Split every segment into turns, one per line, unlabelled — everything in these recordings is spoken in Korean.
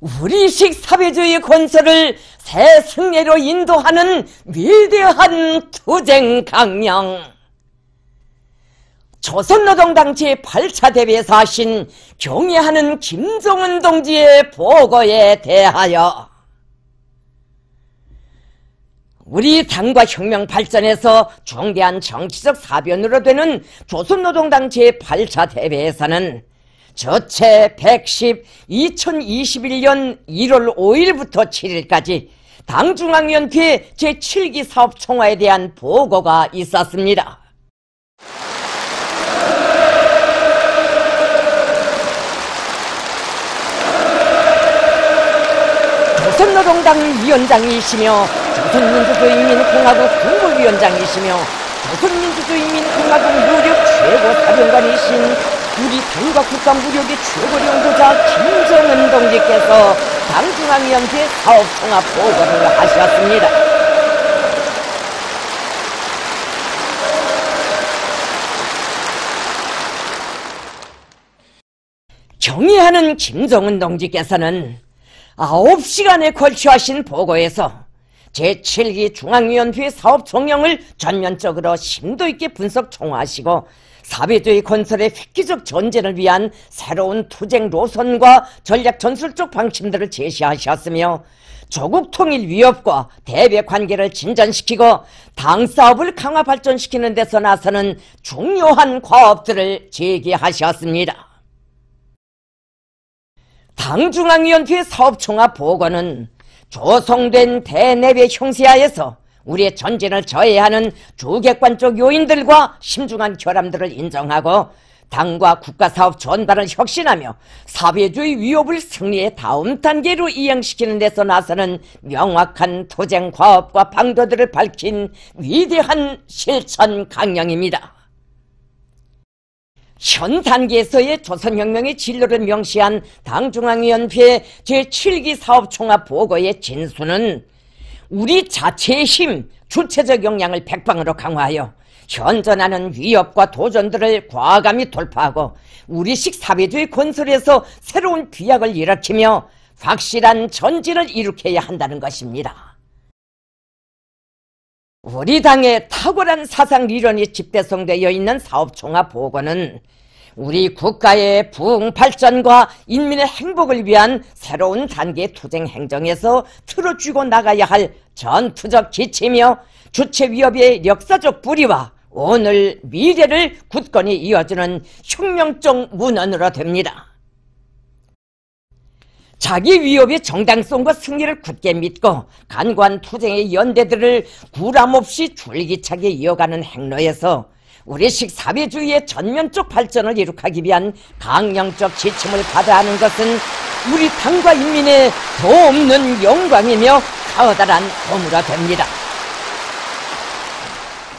우리식 사회주의 건설을 새 승례로 인도하는 위대한 투쟁 강령. 조선노동당 제8차 대회에서 하신 경애하는 김정은 동지의 보고에 대하여 우리 당과 혁명 발전에서 중대한 정치적 사변으로 되는 조선노동당 제8차 대회에서는 저체 110 2021년 1월 5일부터 7일까지 당중앙위원회 제7기 사업총화에 대한 보고가 있었습니다. 조선노동당 위원장이시며 조선민주주의인민공화국 국무위원장이시며 조선민주주의인민공화국 무력 최고사령관이신 우리 당과 국가 무력의 최고領導자 김정은 동지께서 당중앙위원회 사업총화 보고를 하셨습니다. 경의하는 김정은 동지께서는 9시간에 걸쳐 하신 보고에서 제7기 중앙위원회 사업 종영을 전면적으로 심도 있게 분석 총화하시고 사회주의 건설의 획기적 전진을 위한 새로운 투쟁 노선과 전략 전술적 방침들을 제시하셨으며 조국 통일 위협과 대외 관계를 진전시키고 당 사업을 강화 발전시키는 데서 나서는 중요한 과업들을 제기하셨습니다. 당중앙위원회 사업총화 보고는 조성된 대내외 형세하에서 우리의 전진을 저해하는 주객관적 요인들과 심중한 결함들을 인정하고 당과 국가사업 전반을 혁신하며 사회주의 위협을 승리의 다음 단계로 이행시키는 데서 나서는 명확한 투쟁 과업과 방도들을 밝힌 위대한 실천 강령입니다. 현 단계에서의 조선혁명의 진로를 명시한 당중앙위원회 제7기 사업총화 보고의 진수는 우리 자체의 힘, 주체적 역량을 백방으로 강화하여 현존하는 위협과 도전들을 과감히 돌파하고 우리식 사회주의 건설에서 새로운 비약을 일으키며 확실한 전진을 일으켜야 한다는 것입니다. 우리 당의 탁월한 사상 리론이 집대성되어 있는 사업총화 보고는 우리 국가의 부흥 발전과 인민의 행복을 위한 새로운 단계의 투쟁 행정에서 틀어쥐고 나가야 할 전투적 지침이며 주체 위협의 역사적 뿌리와 오늘 미래를 굳건히 이어주는 혁명적 문헌으로 됩니다. 자기 위협의 정당성과 승리를 굳게 믿고 간과한 투쟁의 연대들을 구람없이 줄기차게 이어가는 행로에서 우리식 사회주의의 전면적 발전을 이룩하기 위한 강령적 지침을 받아야 하는 것은 우리 당과 인민의 더없는 영광이며 커다란 보무가 됩니다.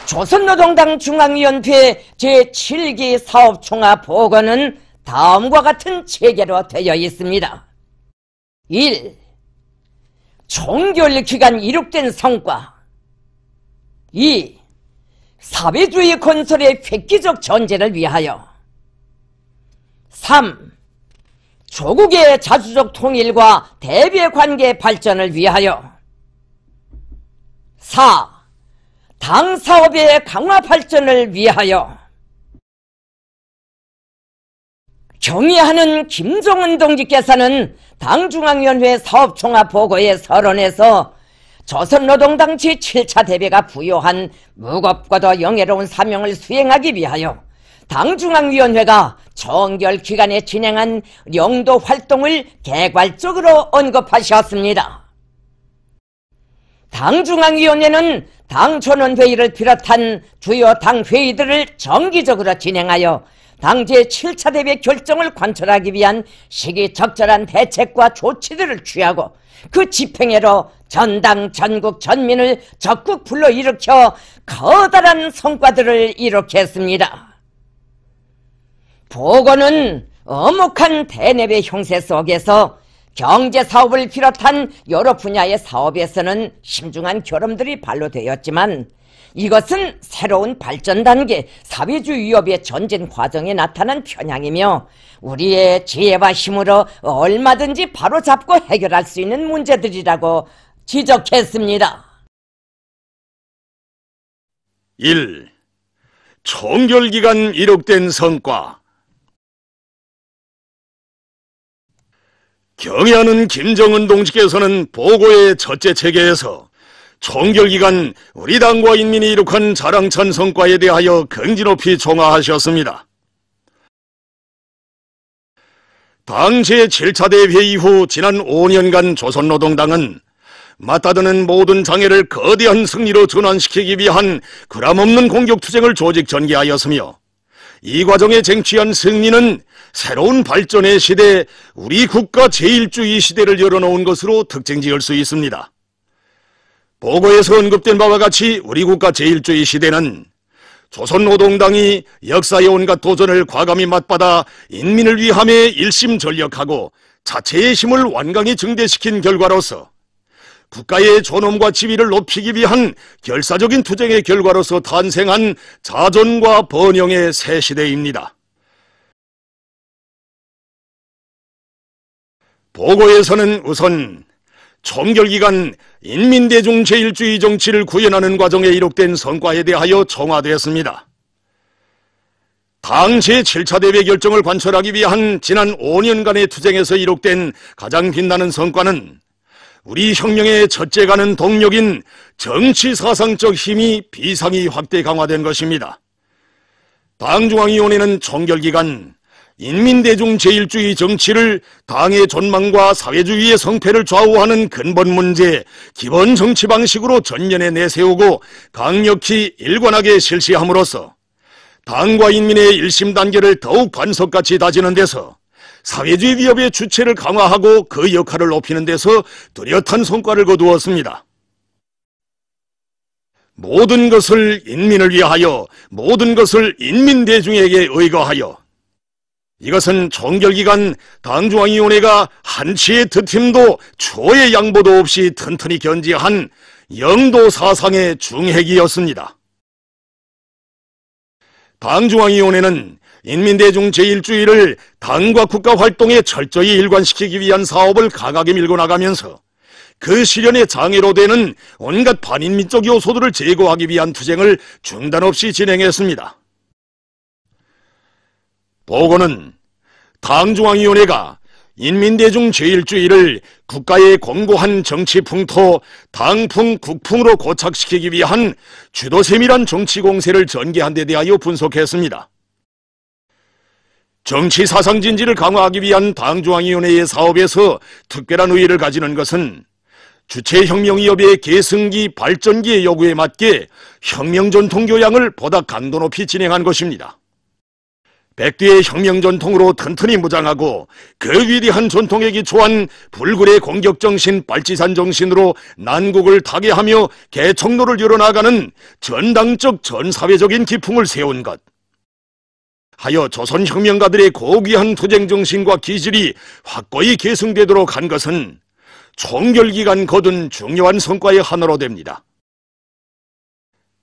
조선노동당 중앙위원회 제7기 사업총화 보고는 다음과 같은 체계로 되어 있습니다. 1. 종결기간 이룩된 성과. 2. 사회주의 건설의 획기적 전진을 위하여. 3. 조국의 자주적 통일과 대외관계 발전을 위하여. 4. 당 사업의 강화 발전을 위하여. 경의하는 김정은 동지께서는 당중앙위원회 사업총화 보고의 서론에서 조선노동당 제7차 대회가 부여한 무겁고도 영예로운 사명을 수행하기 위하여 당중앙위원회가 정결기간에 진행한 영도 활동을 개괄적으로 언급하셨습니다. 당중앙위원회는 당전원회의를 비롯한 주요 당회의들을 정기적으로 진행하여 당 제7차 대회 결정을 관철하기 위한 시기적절한 대책과 조치들을 취하고 그 집행회로 전당 전국 전민을 적극 불러일으켜 커다란 성과들을 이룩했습니다. 보고는 엄혹한 대내외 형세 속에서 경제사업을 비롯한 여러 분야의 사업에서는 심중한 결함들이 반로되었지만 이것은 새로운 발전 단계, 사회주의 위협의 전진 과정에 나타난 편향이며 우리의 지혜와 힘으로 얼마든지 바로잡고 해결할 수 있는 문제들이라고 지적했습니다.
1. 총결기간 이룩된 성과. 경애하는 김정은 동지께서는 보고의 첫째 체계에서 총결기간 우리 당과 인민이 이룩한 자랑찬 성과에 대하여 긍지 높이 총하하셨습니다. 당 제7차 대회 이후 지난 5년간 조선노동당은 맞다드는 모든 장애를 거대한 승리로 전환시키기 위한 그람없는 공격투쟁을 조직 전개하였으며 이 과정에 쟁취한 승리는 새로운 발전의 시대, 우리 국가 제1주의 시대를 열어놓은 것으로 특징지을 수 있습니다. 보고에서 언급된 바와 같이 우리 국가 제1주의 시대는 조선노동당이 역사의 온갖 도전을 과감히 맞받아 인민을 위함에 일심전력하고 자체의 힘을 완강히 증대시킨 결과로서 국가의 존엄과 지위를 높이기 위한 결사적인 투쟁의 결과로서 탄생한 자존과 번영의 새 시대입니다. 보고에서는 우선 총결기간 인민대중 제1주의 정치를 구현하는 과정에 이룩된 성과에 대하여 총화되었습니다. 당 제7차 대회 결정을 관철하기 위한 지난 5년간의 투쟁에서 이룩된 가장 빛나는 성과는 우리 혁명의 첫째 가는 동력인 정치사상적 힘이 비상히 확대 강화된 것입니다. 당중앙위원회는 총결기간 인민대중 제1주의 정치를 당의 존망과 사회주의의 성패를 좌우하는 근본 문제, 기본 정치 방식으로 전면에 내세우고 강력히 일관하게 실시함으로써 당과 인민의 일심 단계를 더욱 반석같이 다지는 데서 사회주의 위협의 주체를 강화하고 그 역할을 높이는 데서 뚜렷한 성과를 거두었습니다. 모든 것을 인민을 위하여, 모든 것을 인민대중에게 의거하여. 이것은 총결기간 당중앙위원회가 한치의 득힘도 초의 양보도 없이 튼튼히 견지한 영도 사상의 중핵이었습니다. 당중앙위원회는 인민대중 제1주의를 당과 국가 활동에 철저히 일관시키기 위한 사업을 강하게 밀고 나가면서 그 실현의 장애로 되는 온갖 반인민적 요소들을 제거하기 위한 투쟁을 중단 없이 진행했습니다. 보고는 당중앙위원회가 인민대중 제1주의를 국가의 공고한 정치 풍토, 당풍, 국풍으로 고착시키기 위한 주도 세밀한 정치 공세를 전개한 데 대하여 분석했습니다. 정치 사상 진지를 강화하기 위한 당중앙위원회의 사업에서 특별한 의의를 가지는 것은 주체 혁명위협의 계승기, 발전기의 요구에 맞게 혁명 전통 교양을 보다 강도 높이 진행한 것입니다. 백두의 혁명 전통으로 튼튼히 무장하고 그 위대한 전통에 기초한 불굴의 공격정신, 빨치산 정신으로 난국을 타개하며 개척로를 열어나가는 전당적 전사회적인 기풍을 세운 것. 하여 조선혁명가들의 고귀한 투쟁정신과 기질이 확고히 계승되도록 한 것은 총결기간 거둔 중요한 성과의 하나로 됩니다.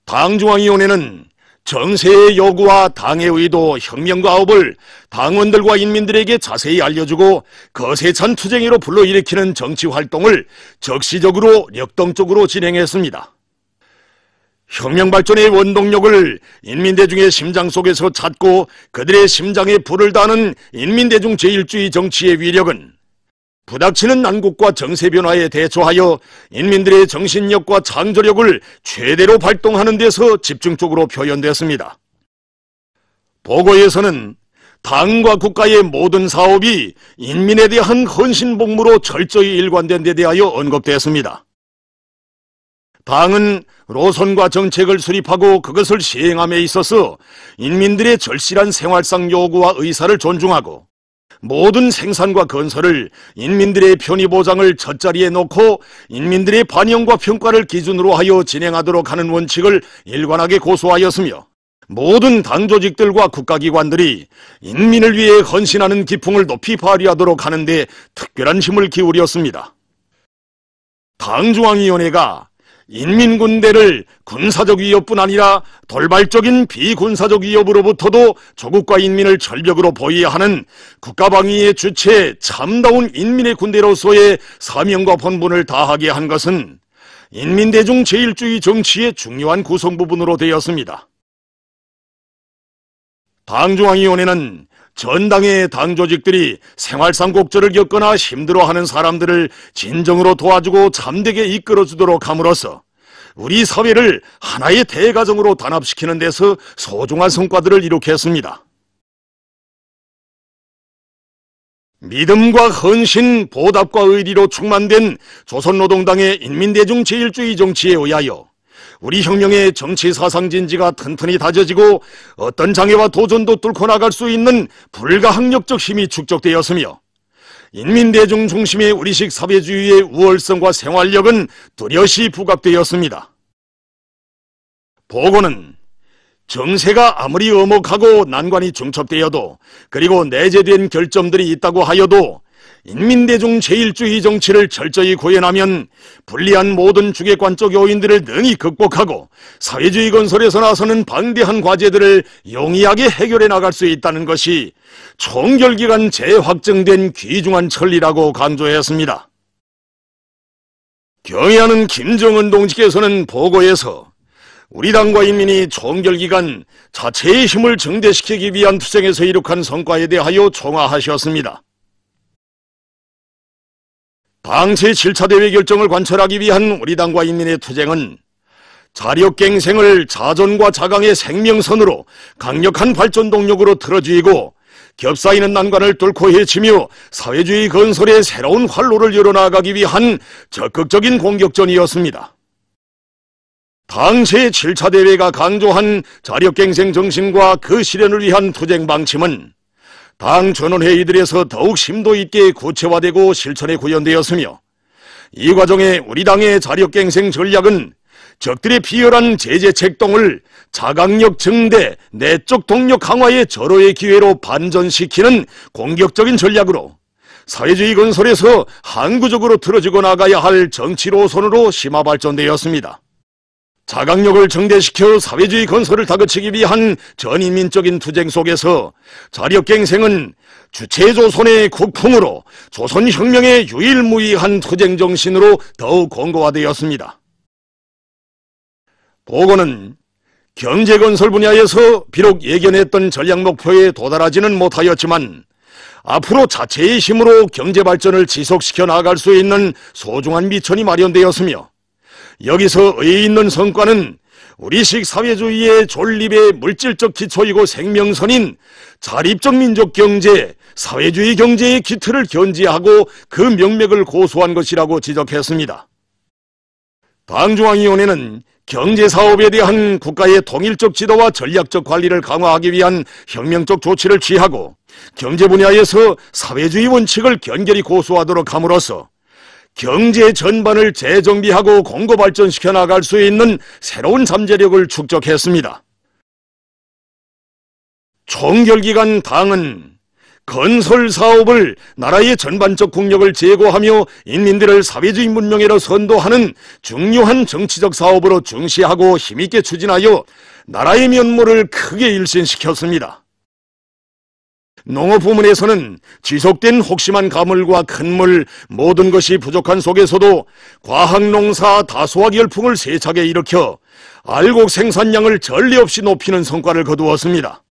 당중앙위원회는 정세의 요구와 당의 의도, 혁명과 업을 당원들과 인민들에게 자세히 알려주고 거세찬 투쟁으로 불러일으키는 정치활동을 적시적으로 역동적으로 진행했습니다. 혁명 발전의 원동력을 인민대중의 심장 속에서 찾고 그들의 심장에 불을 다는 인민대중 제1주의 정치의 위력은 부닥치는 난국과 정세 변화에 대처하여 인민들의 정신력과 창조력을 최대로 발동하는 데서 집중적으로 표현됐습니다. 보고에서는 당과 국가의 모든 사업이 인민에 대한 헌신복무로 철저히 일관된 데 대하여 언급됐습니다. 당은 노선과 정책을 수립하고 그것을 시행함에 있어서 인민들의 절실한 생활상 요구와 의사를 존중하고 모든 생산과 건설을 인민들의 편의 보장을 첫자리에 놓고 인민들의 반영과 평가를 기준으로 하여 진행하도록 하는 원칙을 일관하게 고수하였으며 모든 당 조직들과 국가기관들이 인민을 위해 헌신하는 기풍을 높이 발휘하도록 하는 데 특별한 힘을 기울였습니다. 당중앙위원회가 인민군대를 군사적 위협뿐 아니라 돌발적인 비군사적 위협으로부터도 조국과 인민을 절벽으로 보호해야 하는 국가방위의 주체 참다운 인민의 군대로서의 사명과 본분을 다하게 한 것은 인민대중 제일주의 정치의 중요한 구성부분으로 되었습니다. 당중앙위원회는 전당의 당조직들이 생활상곡절을 겪거나 힘들어하는 사람들을 진정으로 도와주고 잠되게 이끌어주도록 함으로써 우리 사회를 하나의 대가정으로 단합시키는 데서 소중한 성과들을 이룩했습니다. 믿음과 헌신, 보답과 의리로 충만된 조선노동당의 인민대중 제일주의 정치에 의하여 우리 혁명의 정치 사상 진지가 튼튼히 다져지고 어떤 장애와 도전도 뚫고 나갈 수 있는 불가항력적 힘이 축적되었으며 인민대중 중심의 우리식 사회주의의 우월성과 생활력은 뚜렷이 부각되었습니다. 보고는 정세가 아무리 엄혹하고 난관이 중첩되어도 그리고 내재된 결점들이 있다고 하여도 인민대중 제일주의 정치를 철저히 구현하면 불리한 모든 주객관적 요인들을 능히 극복하고 사회주의 건설에서 나서는 방대한 과제들을 용이하게 해결해 나갈 수 있다는 것이 총결기간 재확정된 귀중한 천리라고 강조했습니다. 경애하는 김정은 동지께서는 보고에서 우리 당과 인민이 총결기간 자체의 힘을 증대시키기 위한 투쟁에서 이룩한 성과에 대하여 총화하셨습니다. 당 제7차 대회 결정을 관철하기 위한 우리 당과 인민의 투쟁은 자력갱생을 자존과 자강의 생명선으로 강력한 발전 동력으로 틀어주이고 겹사이는 난관을 뚫고 헤치며 사회주의 건설의 새로운 활로를 열어나가기 위한 적극적인 공격전이었습니다. 당 제7차 대회가 강조한 자력갱생 정신과 그 실현을 위한 투쟁 방침은 당 전원회의들에서 더욱 심도 있게 구체화되고 실천에 구현되었으며 이 과정에 우리 당의 자력갱생 전략은 적들의 비열한 제재 책동을 자강력 증대, 내적 동력 강화의 절호의 기회로 반전시키는 공격적인 전략으로 사회주의 건설에서 항구적으로 틀어지고 나가야 할 정치 노선으로 심화 발전되었습니다. 자강력을 증대시켜 사회주의 건설을 다그치기 위한 전인민적인 투쟁 속에서 자력갱생은 주체조선의 국풍으로 조선혁명의 유일무이한 투쟁 정신으로 더욱 공고화되었습니다. 보고는 경제건설 분야에서 비록 예견했던 전략 목표에 도달하지는 못하였지만 앞으로 자체의 힘으로 경제발전을 지속시켜 나갈 수 있는 소중한 미천이 마련되었으며 여기서 의의 있는 성과는 우리식 사회주의의 존립의 물질적 기초이고 생명선인 자립적 민족 경제, 사회주의 경제의 기틀을 견지하고 그 명맥을 고수한 것이라고 지적했습니다. 당중앙위원회는 경제사업에 대한 국가의 통일적 지도와 전략적 관리를 강화하기 위한 혁명적 조치를 취하고 경제 분야에서 사회주의 원칙을 견결히 고수하도록 함으로써 경제 전반을 재정비하고 공고발전시켜 나갈 수 있는 새로운 잠재력을 축적했습니다. 총결기간 당은 건설 사업을 나라의 전반적 국력을 제고하며 인민들을 사회주의 문명으로 선도하는 중요한 정치적 사업으로 중시하고 힘있게 추진하여 나라의 면모를 크게 일신시켰습니다. 농업 부문에서는 지속된 혹심한 가물과 큰물 모든 것이 부족한 속에서도 과학농사 다수학 열풍을 세차게 일으켜 알곡 생산량을 전례 없이 높이는 성과를 거두었습니다.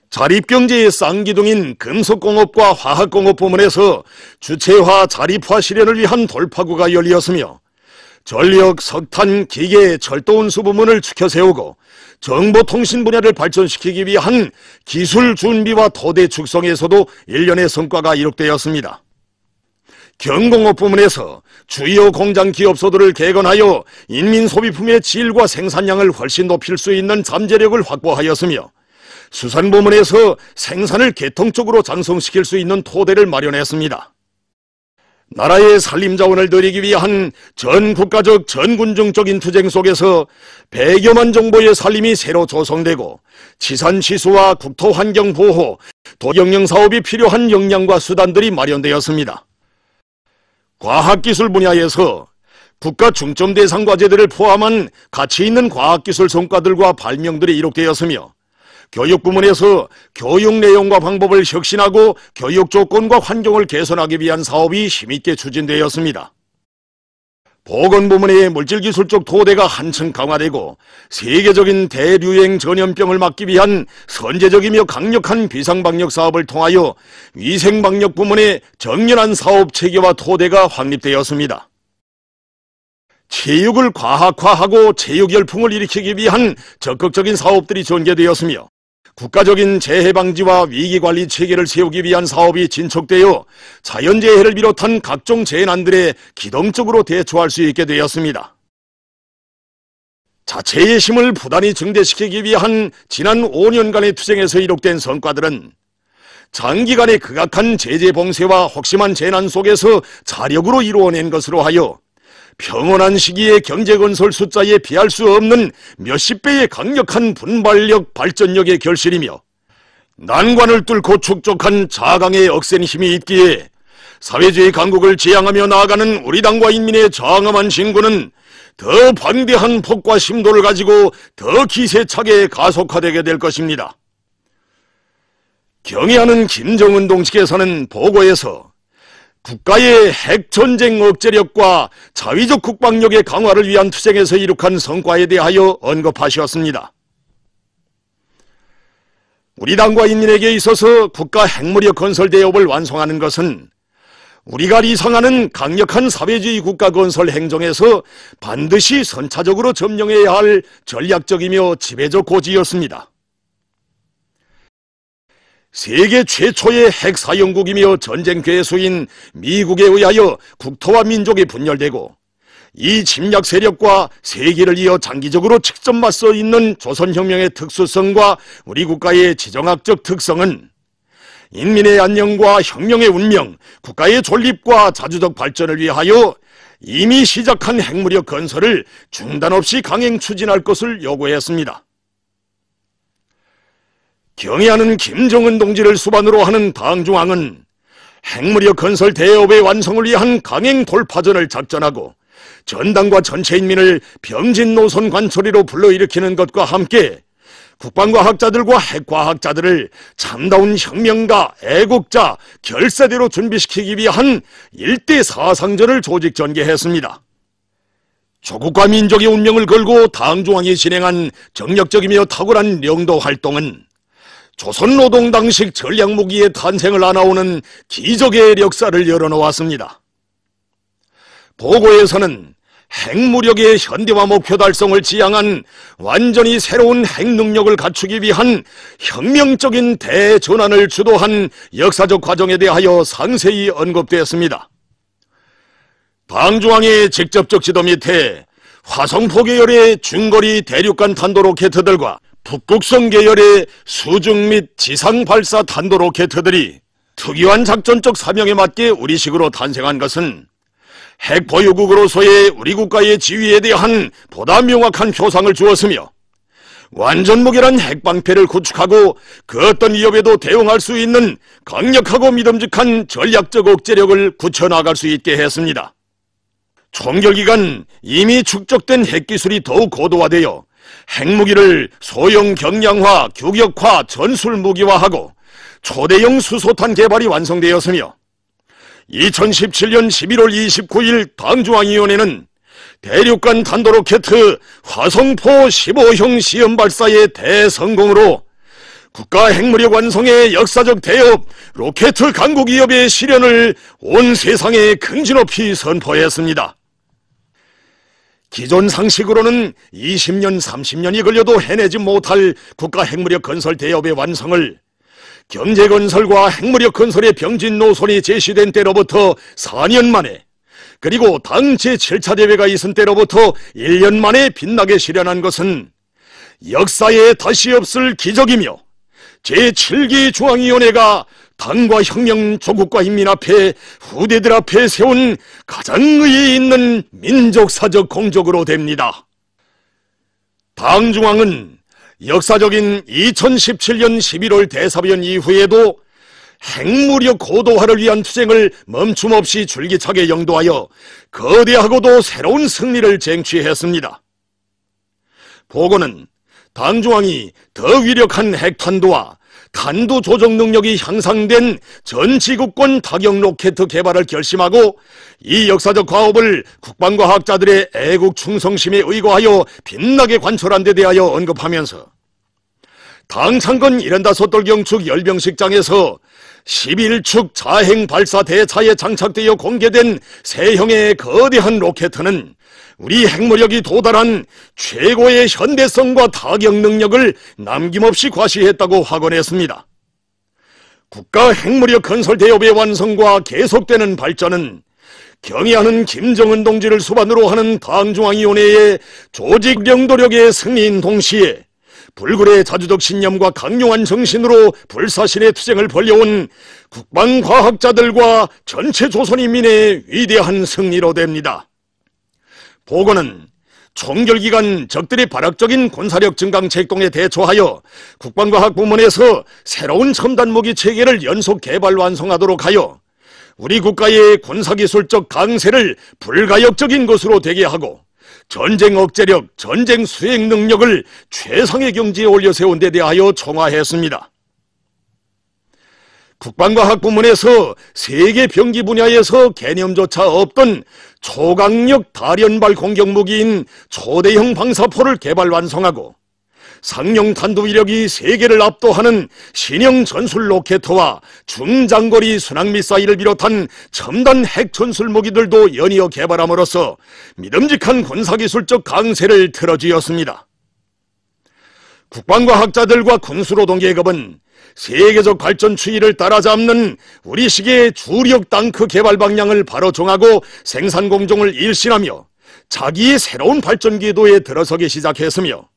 자립경제의 쌍기둥인 금속공업과 화학공업 부문에서 주체화 자립화 실현을 위한 돌파구가 열리었으며 전력, 석탄, 기계, 철도운수 부문을 추켜세우고 정보통신 분야를 발전시키기 위한 기술 준비와 토대 축성에서도 일련의 성과가 이룩되었습니다. 경공업 부문에서 주요 공장 기업소들을 개건하여 인민 소비품의 질과 생산량을 훨씬 높일 수 있는 잠재력을 확보하였으며 수산 부문에서 생산을 계통적으로 장성시킬 수 있는 토대를 마련했습니다. 나라의 산림자원을 늘리기 위한 전국가적 전군중적인 투쟁 속에서 100여만 정보의 산림이 새로 조성되고 치산치수와 국토환경보호, 도경영사업이 필요한 역량과 수단들이 마련되었습니다. 과학기술 분야에서 국가 중점 대상 과제들을 포함한 가치 있는 과학기술 성과들과 발명들이 이룩되었으며 교육 부문에서 교육 내용과 방법을 혁신하고 교육 조건과 환경을 개선하기 위한 사업이 힘있게 추진되었습니다. 보건부문의 물질기술적 토대가 한층 강화되고 세계적인 대류행 전염병을 막기 위한 선제적이며 강력한 비상방역 사업을 통하여 위생방역 부문의 정연한 사업 체계와 토대가 확립되었습니다. 체육을 과학화하고 체육 열풍을 일으키기 위한 적극적인 사업들이 전개되었으며 국가적인 재해방지와 위기관리 체계를 세우기 위한 사업이 진척되어 자연재해를 비롯한 각종 재난들에 기동적으로 대처할 수 있게 되었습니다. 자체의 힘을 부단히 증대시키기 위한 지난 5년간의 투쟁에서 이룩된 성과들은 장기간의 극악한 제재 봉쇄와 혹심한 재난 속에서 자력으로 이루어낸 것으로 하여 평온한 시기의 경제건설 숫자에 비할 수 없는 몇십 배의 강력한 분발력, 발전력의 결실이며 난관을 뚫고 축적한 자강의 억센 힘이 있기에 사회주의 강국을 지향하며 나아가는 우리 당과 인민의 장엄한 진군은 더 방대한 폭과 심도를 가지고 더 기세차게 가속화되게 될 것입니다. 경애하는 김정은 동지께서는 보고에서 국가의 핵전쟁 억제력과 자위적 국방력의 강화를 위한 투쟁에서 이룩한 성과에 대하여 언급하셨습니다. 우리 당과 인민에게 있어서 국가 핵무력 건설 대업을 완성하는 것은 우리가 리상하는 강력한 사회주의 국가 건설 행정에서 반드시 선차적으로 점령해야 할 전략적이며 지배적 고지였습니다. 세계 최초의 핵사용국이며 전쟁 괴수인 미국에 의하여 국토와 민족이 분열되고 이 침략 세력과 세기를 이어 장기적으로 직접 맞서 있는 조선혁명의 특수성과 우리 국가의 지정학적 특성은 인민의 안녕과 혁명의 운명, 국가의 존립과 자주적 발전을 위하여 이미 시작한 핵무력 건설을 중단 없이 강행 추진할 것을 요구했습니다. 경애하는 김정은 동지를 수반으로 하는 당중앙은 핵무력 건설 대업의 완성을 위한 강행 돌파전을 작전하고 전당과 전체 인민을 병진 노선 관초리로 불러일으키는 것과 함께 국방과학자들과 핵과학자들을 참다운 혁명가, 애국자, 결사대로 준비시키기 위한 일대 사상전을 조직 전개했습니다. 조국과 민족의 운명을 걸고 당중앙이 진행한 정력적이며 탁월한 영도 활동은 조선노동당식 전략무기의 탄생을 안아오는 기적의 역사를 열어놓았습니다. 보고에서는 핵무력의 현대화 목표 달성을 지향한 완전히 새로운 핵능력을 갖추기 위한 혁명적인 대전환을 주도한 역사적 과정에 대하여 상세히 언급되었습니다. 당중앙의 직접적 지도 밑에 화성포 계열의 중거리 대륙간 탄도로켓들과 북극성 계열의 수중 및 지상 발사 탄도로켓들이 특이한 작전적 사명에 맞게 우리식으로 탄생한 것은 핵 보유국으로서의 우리 국가의 지위에 대한 보다 명확한 표상을 주었으며 완전 무결한 핵방패를 구축하고 그 어떤 위협에도 대응할 수 있는 강력하고 믿음직한 전략적 억제력을 굳혀나갈 수 있게 했습니다. 총결기간 이미 축적된 핵기술이 더욱 고도화되어 핵무기를 소형 경량화, 규격화, 전술무기화하고 초대형 수소탄 개발이 완성되었으며 2017년 11월 29일 당중앙위원회는 대륙간 탄도로켓 화성포 15형 시험 발사의 대성공으로 국가 핵무력 완성의 역사적 대업 로켓 강국 위협의 실현을 온 세상에 긍지높이 선포했습니다. 기존 상식으로는 20년, 30년이 걸려도 해내지 못할 국가 핵무력 건설 대업의 완성을 경제건설과 핵무력 건설의 병진 노선이 제시된 때로부터 4년 만에 그리고 당 제7차 대회가 있은 때로부터 1년 만에 빛나게 실현한 것은 역사에 다시 없을 기적이며 제7기 중앙위원회가 당과 혁명, 조국과 인민 앞에 후대들 앞에 세운 가장 의의 있는 민족사적 공적으로 됩니다. 당중앙은 역사적인 2017년 11월 대사변 이후에도 핵무력 고도화를 위한 투쟁을 멈춤없이 줄기차게 영도하여 거대하고도 새로운 승리를 쟁취했습니다. 보고는 당중앙이 더 위력한 핵탄두와 탄두 조정 능력이 향상된 전 지구권 타격 로켓 개발을 결심하고 이 역사적 과업을 국방과학자들의 애국 충성심에 의거하여 빛나게 관철한 데 대하여 언급하면서 당 창건 75돌 경축 열병식장에서 11축 자행 발사 대차에 장착되어 공개된 세형의 거대한 로켓은 우리 핵무력이 도달한 최고의 현대성과 타격 능력을 남김없이 과시했다고 확언했습니다. 국가 핵무력 건설 대업의 완성과 계속되는 발전은 경의하는 김정은 동지를 수반으로 하는 당중앙위원회의 조직 영도력의 승리인 동시에 불굴의 자주적 신념과 강력한 정신으로 불사신의 투쟁을 벌여온 국방과학자들과 전체 조선인민의 위대한 승리로 됩니다. 보고는 총결기간 적들의 발악적인 군사력 증강 책동에 대처하여 국방과학 부문에서 새로운 첨단 무기 체계를 연속 개발 완성하도록 하여 우리 국가의 군사기술적 강세를 불가역적인 것으로 되게 하고 전쟁 억제력, 전쟁 수행 능력을 최상의 경지에 올려 세운 데 대하여 총화했습니다. 국방과학 부문에서 세계 병기 분야에서 개념조차 없던 초강력 다련발 공격무기인 초대형 방사포를 개발 완성하고 상용 탄두 위력이 세계를 압도하는 신형 전술 로켓과 중장거리 순항미사일을 비롯한 첨단 핵 전술 무기들도 연이어 개발함으로써 믿음직한 군사기술적 강세를 틀어쥐었습니다. 국방과학자들과 군수노동계급은 세계적 발전 추이를 따라잡는 우리 시기의 주력 탱크 개발 방향을 바로 정하고 생산 공정을 일신하며 자기의 새로운 발전 궤도에 들어서기 시작했으며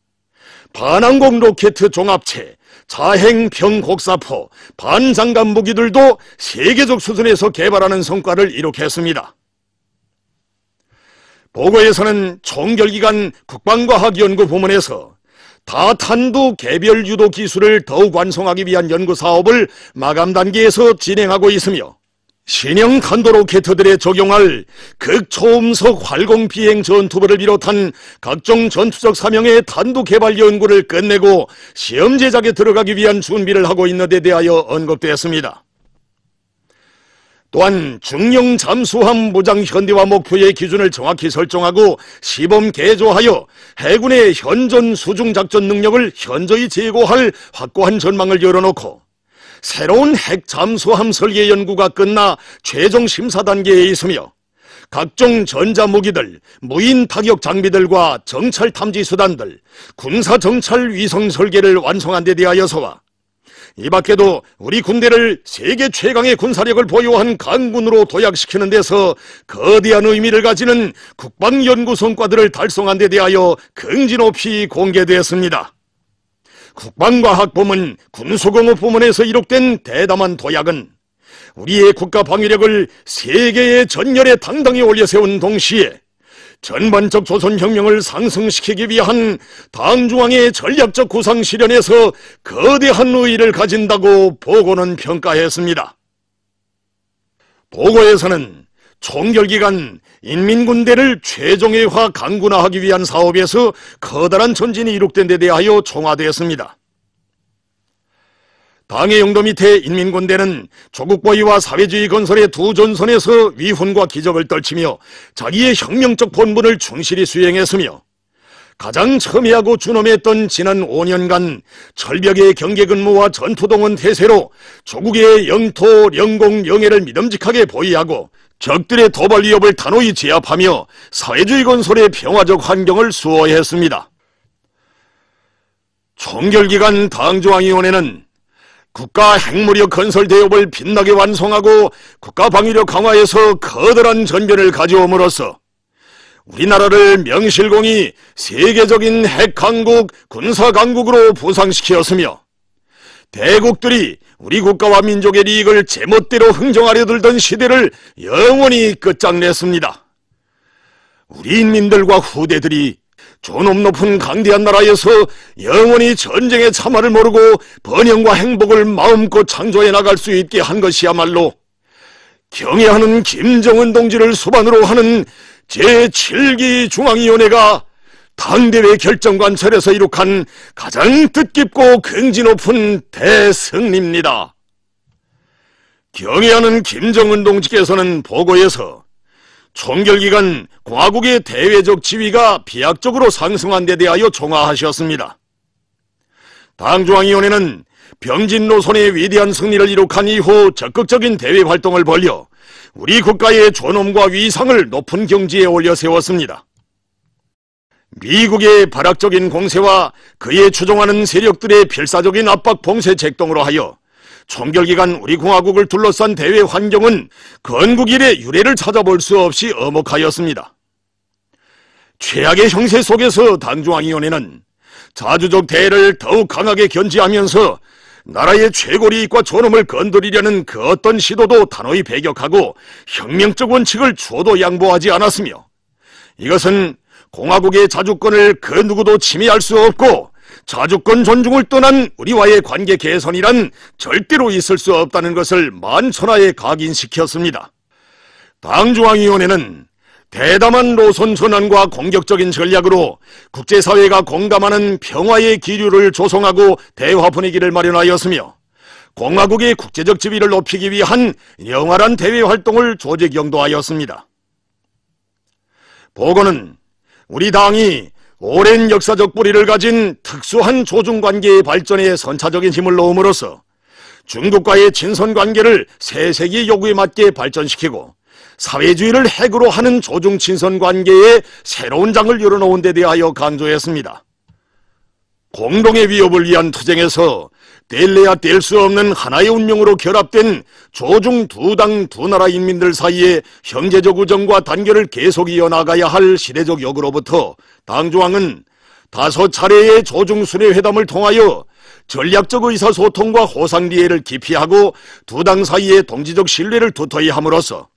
반항공 로켓 종합체, 자행 평곡사포, 반장갑 무기들도 세계적 수준에서 개발하는 성과를 이룩했습니다. 보고에서는 총결기간 국방과학연구 부문에서 다탄두 개별 유도 기술을 더욱 완성하기 위한 연구 사업을 마감 단계에서 진행하고 있으며 신형 탄도 로켓들에 적용할 극초음속 활공 비행 전투부를 비롯한 각종 전투적 사명의 탄두 개발 연구를 끝내고 시험 제작에 들어가기 위한 준비를 하고 있는 데 대하여 언급되었습니다. 또한 중형 잠수함 무장 현대화 목표의 기준을 정확히 설정하고 시범 개조하여 해군의 현전 수중 작전 능력을 현저히 제고할 확고한 전망을 열어놓고 새로운 핵 잠수함 설계 연구가 끝나 최종 심사 단계에 있으며 각종 전자무기들, 무인 타격 장비들과 정찰 탐지 수단들, 군사 정찰 위성 설계를 완성한 데 대하여서와 이 밖에도 우리 군대를 세계 최강의 군사력을 보유한 강군으로 도약시키는 데서 거대한 의미를 가지는 국방연구 성과들을 달성한 데 대하여 긍지 높이 공개되었습니다. 국방과학부문, 군수공업부문에서 이룩된 대담한 도약은 우리의 국가 방위력을 세계의 전열에 당당히 올려세운 동시에 전반적 조선혁명을 상승시키기 위한 당중앙의 전략적 구상 실현에서 거대한 의의를 가진다고 보고는 평가했습니다. 보고에서는 총결기간 인민군대를 최종예화 강군화하기 위한 사업에서 커다란 전진이 이룩된 데 대하여 총화되었습니다. 당의 용도 밑에 인민군대는 조국보위와 사회주의 건설의 두 전선에서 위훈과 기적을 떨치며 자기의 혁명적 본분을 충실히 수행했으며 가장 첨예하고 준엄했던 지난 5년간 철벽의 경계근무와 전투동원 태세로 조국의 영토, 영공, 영해를 믿음직하게 보위하고 적들의 도발 위협을 단호히 제압하며 사회주의 건설의 평화적 환경을 수호했습니다. 총결기간 당중앙위원회는 국가 핵무력 건설 대업을 빛나게 완성하고 국가 방위력 강화에서 커다란 전변을 가져옴으로써 우리나라를 명실공히 세계적인 핵강국, 군사강국으로 부상시켰으며 대국들이 우리 국가와 민족의利益을 제멋대로 흥정하려 들던 시대를 영원히 끝장냈습니다. 우리 인민들과 후대들이 존엄 높은 강대한 나라에서 영원히 전쟁의 참화를 모르고 번영과 행복을 마음껏 창조해 나갈 수 있게 한 것이야말로 경애하는 김정은 동지를 수반으로 하는 제7기 중앙위원회가 당대회 결정관철에서 이룩한 가장 뜻깊고 긍지 높은 대승리입니다. 경애하는 김정은 동지께서는 보고에서 총결기간 공화국의 대외적 지위가 비약적으로 상승한 데 대하여 총화하셨습니다. 당중앙위원회는 병진 노선의 위대한 승리를 이룩한 이후 적극적인 대외 활동을 벌여 우리 국가의 존엄과 위상을 높은 경지에 올려 세웠습니다. 미국의 발악적인 공세와 그에 추종하는 세력들의 필사적인 압박 봉쇄 책동으로 하여 총결기간 우리 공화국을 둘러싼 대외 환경은 건국 이래 유례를 찾아볼 수 없이 엄혹하였습니다. 최악의 형세 속에서 당중앙위원회는 자주적 대회를 더욱 강하게 견지하면서 나라의 최고 이익과 존엄을 건드리려는 그 어떤 시도도 단호히 배격하고 혁명적 원칙을 주어도 양보하지 않았으며, 이것은 공화국의 자주권을 그 누구도 침해할 수 없고 자주권 존중을 떠난 우리와의 관계 개선이란 절대로 있을 수 없다는 것을 만천하에 각인시켰습니다. 당중앙위원회는 대담한 노선 전환과 공격적인 전략으로 국제사회가 공감하는 평화의 기류를 조성하고 대화 분위기를 마련하였으며, 공화국의 국제적 지위를 높이기 위한 영활한 대외 활동을 조직 영도하였습니다. 보고는 우리 당이 오랜 역사적 뿌리를 가진 특수한 조중관계의 발전에 선차적인 힘을 놓음으로써 중국과의 친선관계를 새 세기 요구에 맞게 발전시키고 사회주의를 핵으로 하는 조중 친선관계에 새로운 장을 열어놓은 데 대하여 강조했습니다. 공동의 위협을 위한 투쟁에서 뗄래야 뗄 수 없는 하나의 운명으로 결합된 조중 두 당 두 나라 인민들 사이에 형제적 우정과 단결을 계속 이어나가야 할 시대적 역으로부터 당중앙은 5차례의 조중 순회회담을 통하여 전략적 의사소통과 호상리해를 기피하고 두 당 사이의 동지적 신뢰를 두터이 함으로써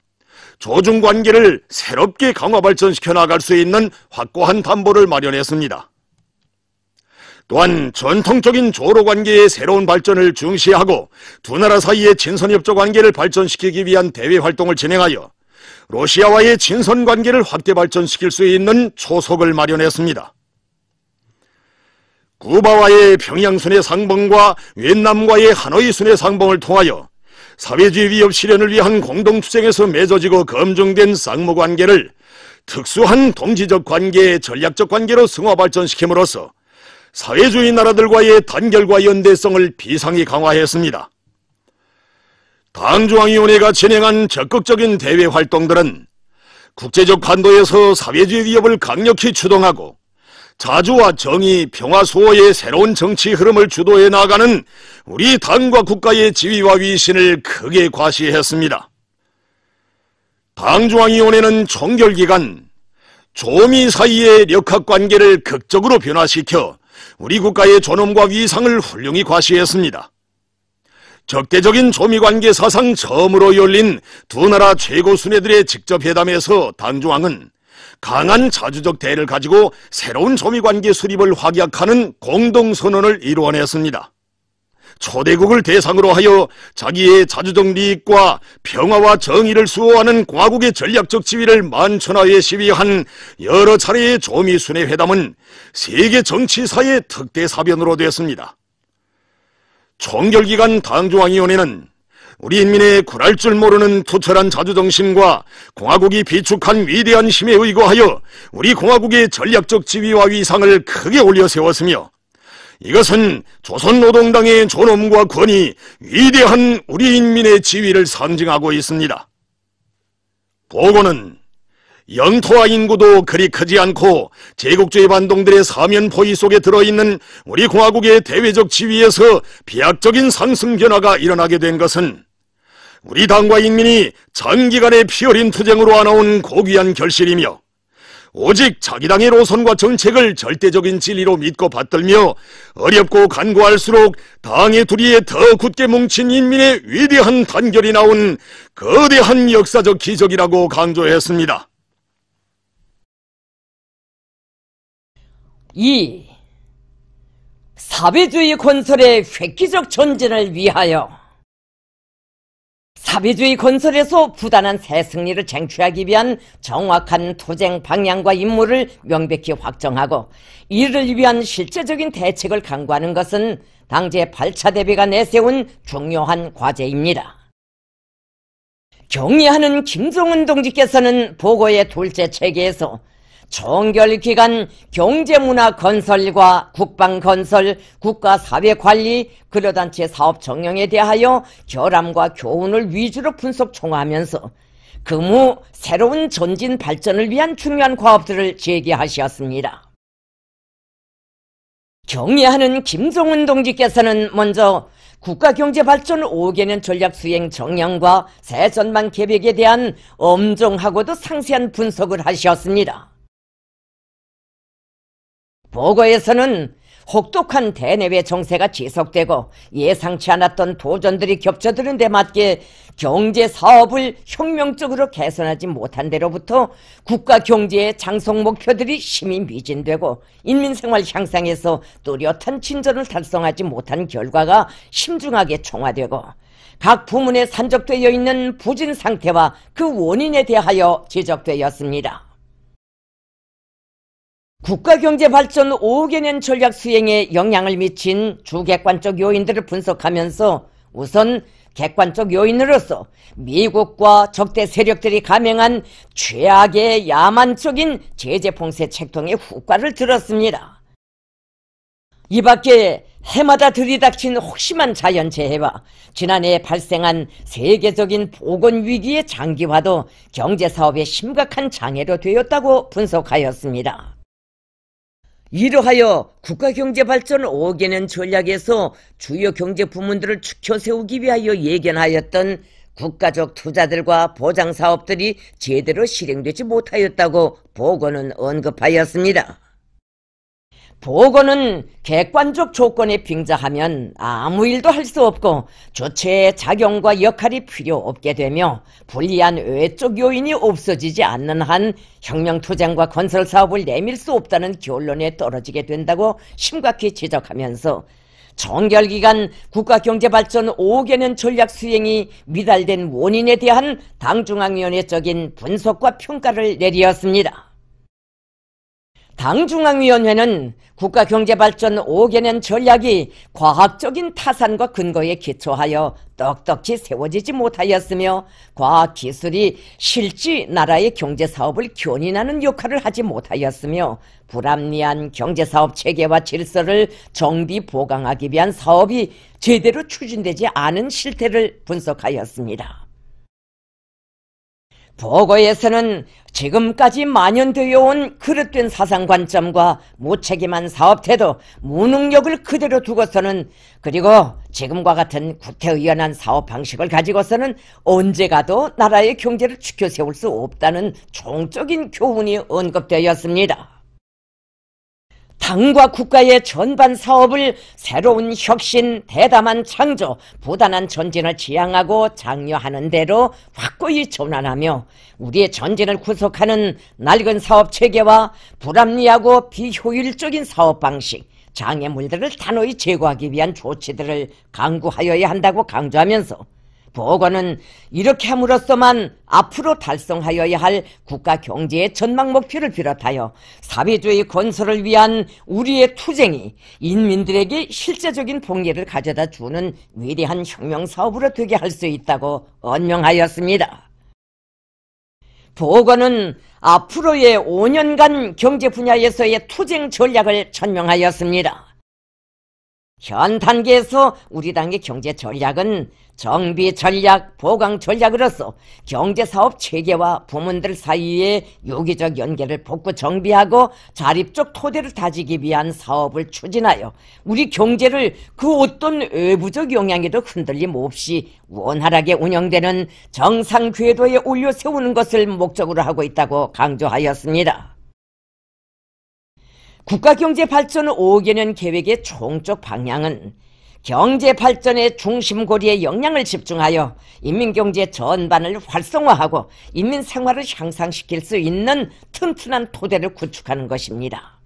조중 관계를 새롭게 강화 발전시켜 나갈 수 있는 확고한 담보를 마련했습니다. 또한 전통적인 조로 관계의 새로운 발전을 중시하고 두 나라 사이의 친선협조 관계를 발전시키기 위한 대외 활동을 진행하여 러시아와의 친선 관계를 확대 발전시킬 수 있는 초석을 마련했습니다. 쿠바와의 평양 순회 상봉과 위et남과의 하노이 순회 상봉을 통하여 사회주의 위협 실현을 위한 공동투쟁에서 맺어지고 검증된 쌍무관계를 특수한 동지적 관계의 전략적 관계로 승화 발전시킴으로써 사회주의 나라들과의 단결과 연대성을 비상히 강화했습니다. 당중앙위원회가 진행한 적극적인 대외 활동들은 국제적 한도에서 사회주의 위협을 강력히 추동하고 자주와 정의, 평화, 수호의 새로운 정치 흐름을 주도해 나가는 우리 당과 국가의 지위와 위신을 크게 과시했습니다. 당중앙위원회는 총결기간 조미 사이의 역학관계를 극적으로 변화시켜 우리 국가의 존엄과 위상을 훌륭히 과시했습니다. 적대적인 조미관계 사상 처음으로 열린 두 나라 최고 순회들의 직접 회담에서 당중앙은 강한 자주적 대를 가지고 새로운 조미관계 수립을 확약하는 공동선언을 이루어냈습니다. 초대국을 대상으로 하여 자기의 자주적利益과 평화와 정의를 수호하는 공화국의 전략적 지위를 만천하에 시비한 여러 차례의 조미순회 회담은 세계 정치사의 특대사변으로 됐습니다. 총결기간 당중앙위원회는 우리 인민의 굴할 줄 모르는 투철한 자주정신과 공화국이 비축한 위대한 힘에 의거하여 우리 공화국의 전략적 지위와 위상을 크게 올려 세웠으며, 이것은 조선노동당의 존엄과 권위, 위대한 우리 인민의 지위를 상징하고 있습니다. 보고는 영토와 인구도 그리 크지 않고 제국주의 반동들의 사면 포위 속에 들어있는 우리 공화국의 대외적 지위에서 비약적인 상승 변화가 일어나게 된 것은 우리 당과 인민이 장기간의 피어린 투쟁으로 안아온 고귀한 결실이며, 오직 자기 당의 노선과 정책을 절대적인 진리로 믿고 받들며 어렵고 간구할수록 당의 두리에 더 굳게 뭉친 인민의 위대한 단결이 나온 거대한 역사적 기적이라고 강조했습니다.
2. 사회주의 건설의 획기적 전진을 위하여. 사회주의 건설에서 부단한 새 승리를 쟁취하기 위한 정확한 투쟁 방향과 임무를 명백히 확정하고 이를 위한 실제적인 대책을 강구하는 것은 당제 8차 대비가 내세운 중요한 과제입니다. 경의하는 김정은 동지께서는 보고의 둘째 체계에서 총결기간 경제문화 건설과 국방건설, 국가사회관리, 근로단체 사업 정령에 대하여 결함과 교훈을 위주로 분석 총화하면서 금후 새로운 전진 발전을 위한 중요한 과업들을 제기하셨습니다. 경의하는 김정은 동지께서는 먼저 국가경제발전 5개년 전략 수행 정령과 새 전망 계획에 대한 엄정하고도 상세한 분석을 하셨습니다. 보고에서는 혹독한 대내외 정세가 지속되고 예상치 않았던 도전들이 겹쳐드는 데 맞게 경제 사업을 혁명적으로 개선하지 못한 데로부터 국가 경제의 장성 목표들이 심히 미진되고 인민생활 향상에서 뚜렷한 진전을 달성하지 못한 결과가 심중하게 총화되고 각 부문에 산적되어 있는 부진 상태와 그 원인에 대하여 지적되었습니다. 국가경제발전 5개년 전략 수행에 영향을 미친 주객관적 요인들을 분석하면서 우선 객관적 요인으로서 미국과 적대 세력들이 감행한 최악의 야만적인 제재 봉쇄 책동의 후과를 들었습니다. 이 밖에 해마다 들이닥친 혹심한 자연재해와 지난해 발생한 세계적인 보건위기의 장기화도 경제사업의 심각한 장애로 되었다고 분석하였습니다. 이러하여 국가경제발전 5개년 전략에서 주요 경제 부문들을 추켜 세우기 위하여 예견하였던 국가적 투자들과 보장사업들이 제대로 실행되지 못하였다고 보고는 언급하였습니다. 보고는 객관적 조건에 빙자하면 아무 일도 할 수 없고 주체의 작용과 역할이 필요 없게 되며 불리한 외적 요인이 없어지지 않는 한 혁명투쟁과 건설사업을 내밀 수 없다는 결론에 떨어지게 된다고 심각히 지적하면서 총결기간 국가경제발전 5개년 전략 수행이 미달된 원인에 대한 당중앙위원회적인 분석과 평가를 내리었습니다. 당중앙위원회는 국가경제발전 5개년 전략이 과학적인 타산과 근거에 기초하여 떡떡히 세워지지 못하였으며 과학기술이 실제 나라의 경제사업을 견인하는 역할을 하지 못하였으며 불합리한 경제사업 체계와 질서를 정비 보강하기 위한 사업이 제대로 추진되지 않은 실태를 분석하였습니다. 보고에서는 지금까지 만연되어 온 그릇된 사상관점과 무책임한 사업태도, 무능력을 그대로 두고서는 그리고 지금과 같은 구태의연한 사업 방식을 가지고서는 언제 가도 나라의 경제를 지켜 세울 수 없다는 총적인 교훈이 언급되었습니다. 당과 국가의 전반 사업을 새로운 혁신, 대담한 창조, 부단한 전진을 지향하고 장려하는 대로 확고히 전환하며 우리의 전진을 구속하는 낡은 사업 체계와 불합리하고 비효율적인 사업 방식, 장애물들을 단호히 제거하기 위한 조치들을 강구하여야 한다고 강조하면서 보고는 이렇게 함으로써만 앞으로 달성하여야 할 국가 경제의 전망 목표를 비롯하여 사회주의 건설을 위한 우리의 투쟁이 인민들에게 실제적인 복리를 가져다 주는 위대한 혁명 사업으로 되게 할 수 있다고 언명하였습니다. 보고는 앞으로의 5년간 경제 분야에서의 투쟁 전략을 천명하였습니다. 현 단계에서 우리 당의 경제 전략은 정비 전략, 보강 전략으로서 경제사업 체계와 부문들 사이의 유기적 연계를 복구 정비하고 자립적 토대를 다지기 위한 사업을 추진하여 우리 경제를 그 어떤 외부적 영향에도 흔들림 없이 원활하게 운영되는 정상 궤도에 올려 세우는 것을 목적으로 하고 있다고 강조하였습니다. 국가경제발전 5개년 계획의 총적 방향은 경제발전의 중심고리에 역량을 집중하여 인민경제 전반을 활성화하고 인민생활을 향상시킬 수 있는 튼튼한 토대를 구축하는 것입니다.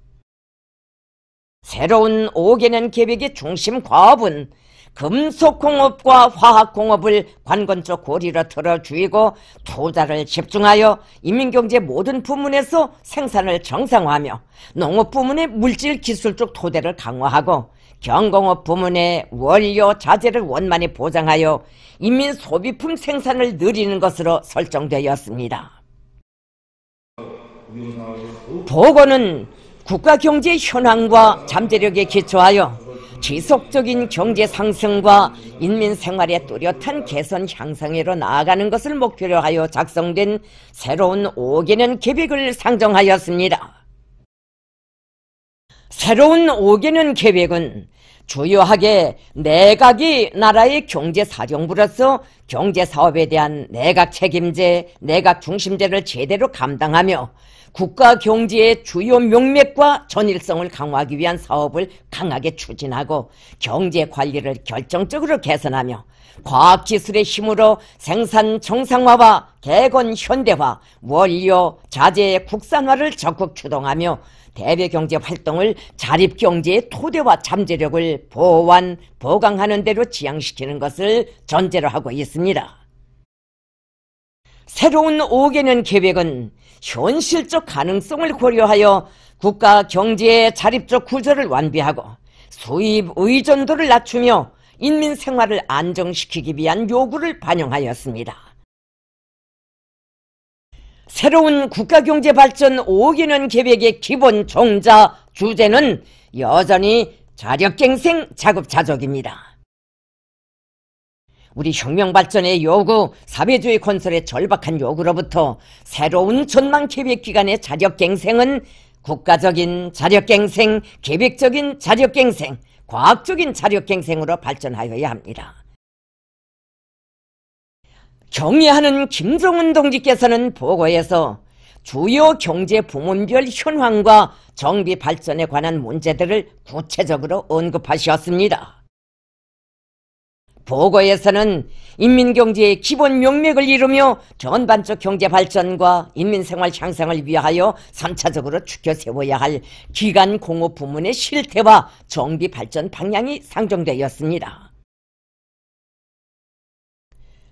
새로운 5개년 계획의 중심 과업은 금속공업과 화학공업을 관건적 고리로 틀어주이고 투자를 집중하여 인민경제 모든 부문에서 생산을 정상화하며 농업 부문의 물질 기술 쪽 토대를 강화하고 경공업 부문의 원료 자재를 원만히 보장하여 인민 소비품 생산을 늘리는 것으로 설정되었습니다. 보고는 국가 경제 현황과 잠재력에 기초하여 지속적인 경제 상승과 인민 생활의 뚜렷한 개선 향상으로 나아가는 것을 목표로 하여 작성된 새로운 5개년 계획을 상정하였습니다. 새로운 5개년 계획은 주요하게 내각이 나라의 경제사령부로서 경제사업에 대한 내각 책임제, 내각 중심제를 제대로 감당하며 국가 경제의 주요 명맥과 전일성을 강화하기 위한 사업을 강하게 추진하고 경제 관리를 결정적으로 개선하며 과학기술의 힘으로 생산 정상화와 개건 현대화, 원료, 자재의 국산화를 적극 추동하며 대외경제 활동을 자립경제의 토대와 잠재력을 보완, 보강하는 대로 지향시키는 것을 전제로 하고 있습니다. 새로운 5개년 계획은 현실적 가능성을 고려하여 국가 경제의 자립적 구조를 완비하고 수입 의존도를 낮추며 인민 생활을 안정시키기 위한 요구를 반영하였습니다. 새로운 국가경제발전 5개년 계획의 기본 종자 주제는 여전히 자력갱생 자급자족입니다. 우리 혁명발전의 요구, 사회주의 건설의 절박한 요구로부터 새로운 전망계획 기간의 자력갱생은 국가적인 자력갱생, 계획적인 자력갱생, 과학적인 자력갱생으로 발전하여야 합니다. 경의하는 김정은 동지께서는 보고에서 주요 경제 부문별 현황과 정비 발전에 관한 문제들을 구체적으로 언급하셨습니다. 보고에서는 인민경제의 기본 명맥을 이루며 전반적 경제 발전과 인민생활 향상을 위하여 3차적으로 추켜 세워야 할 기간 공업 부문의 실태와 정비 발전 방향이 상정되었습니다.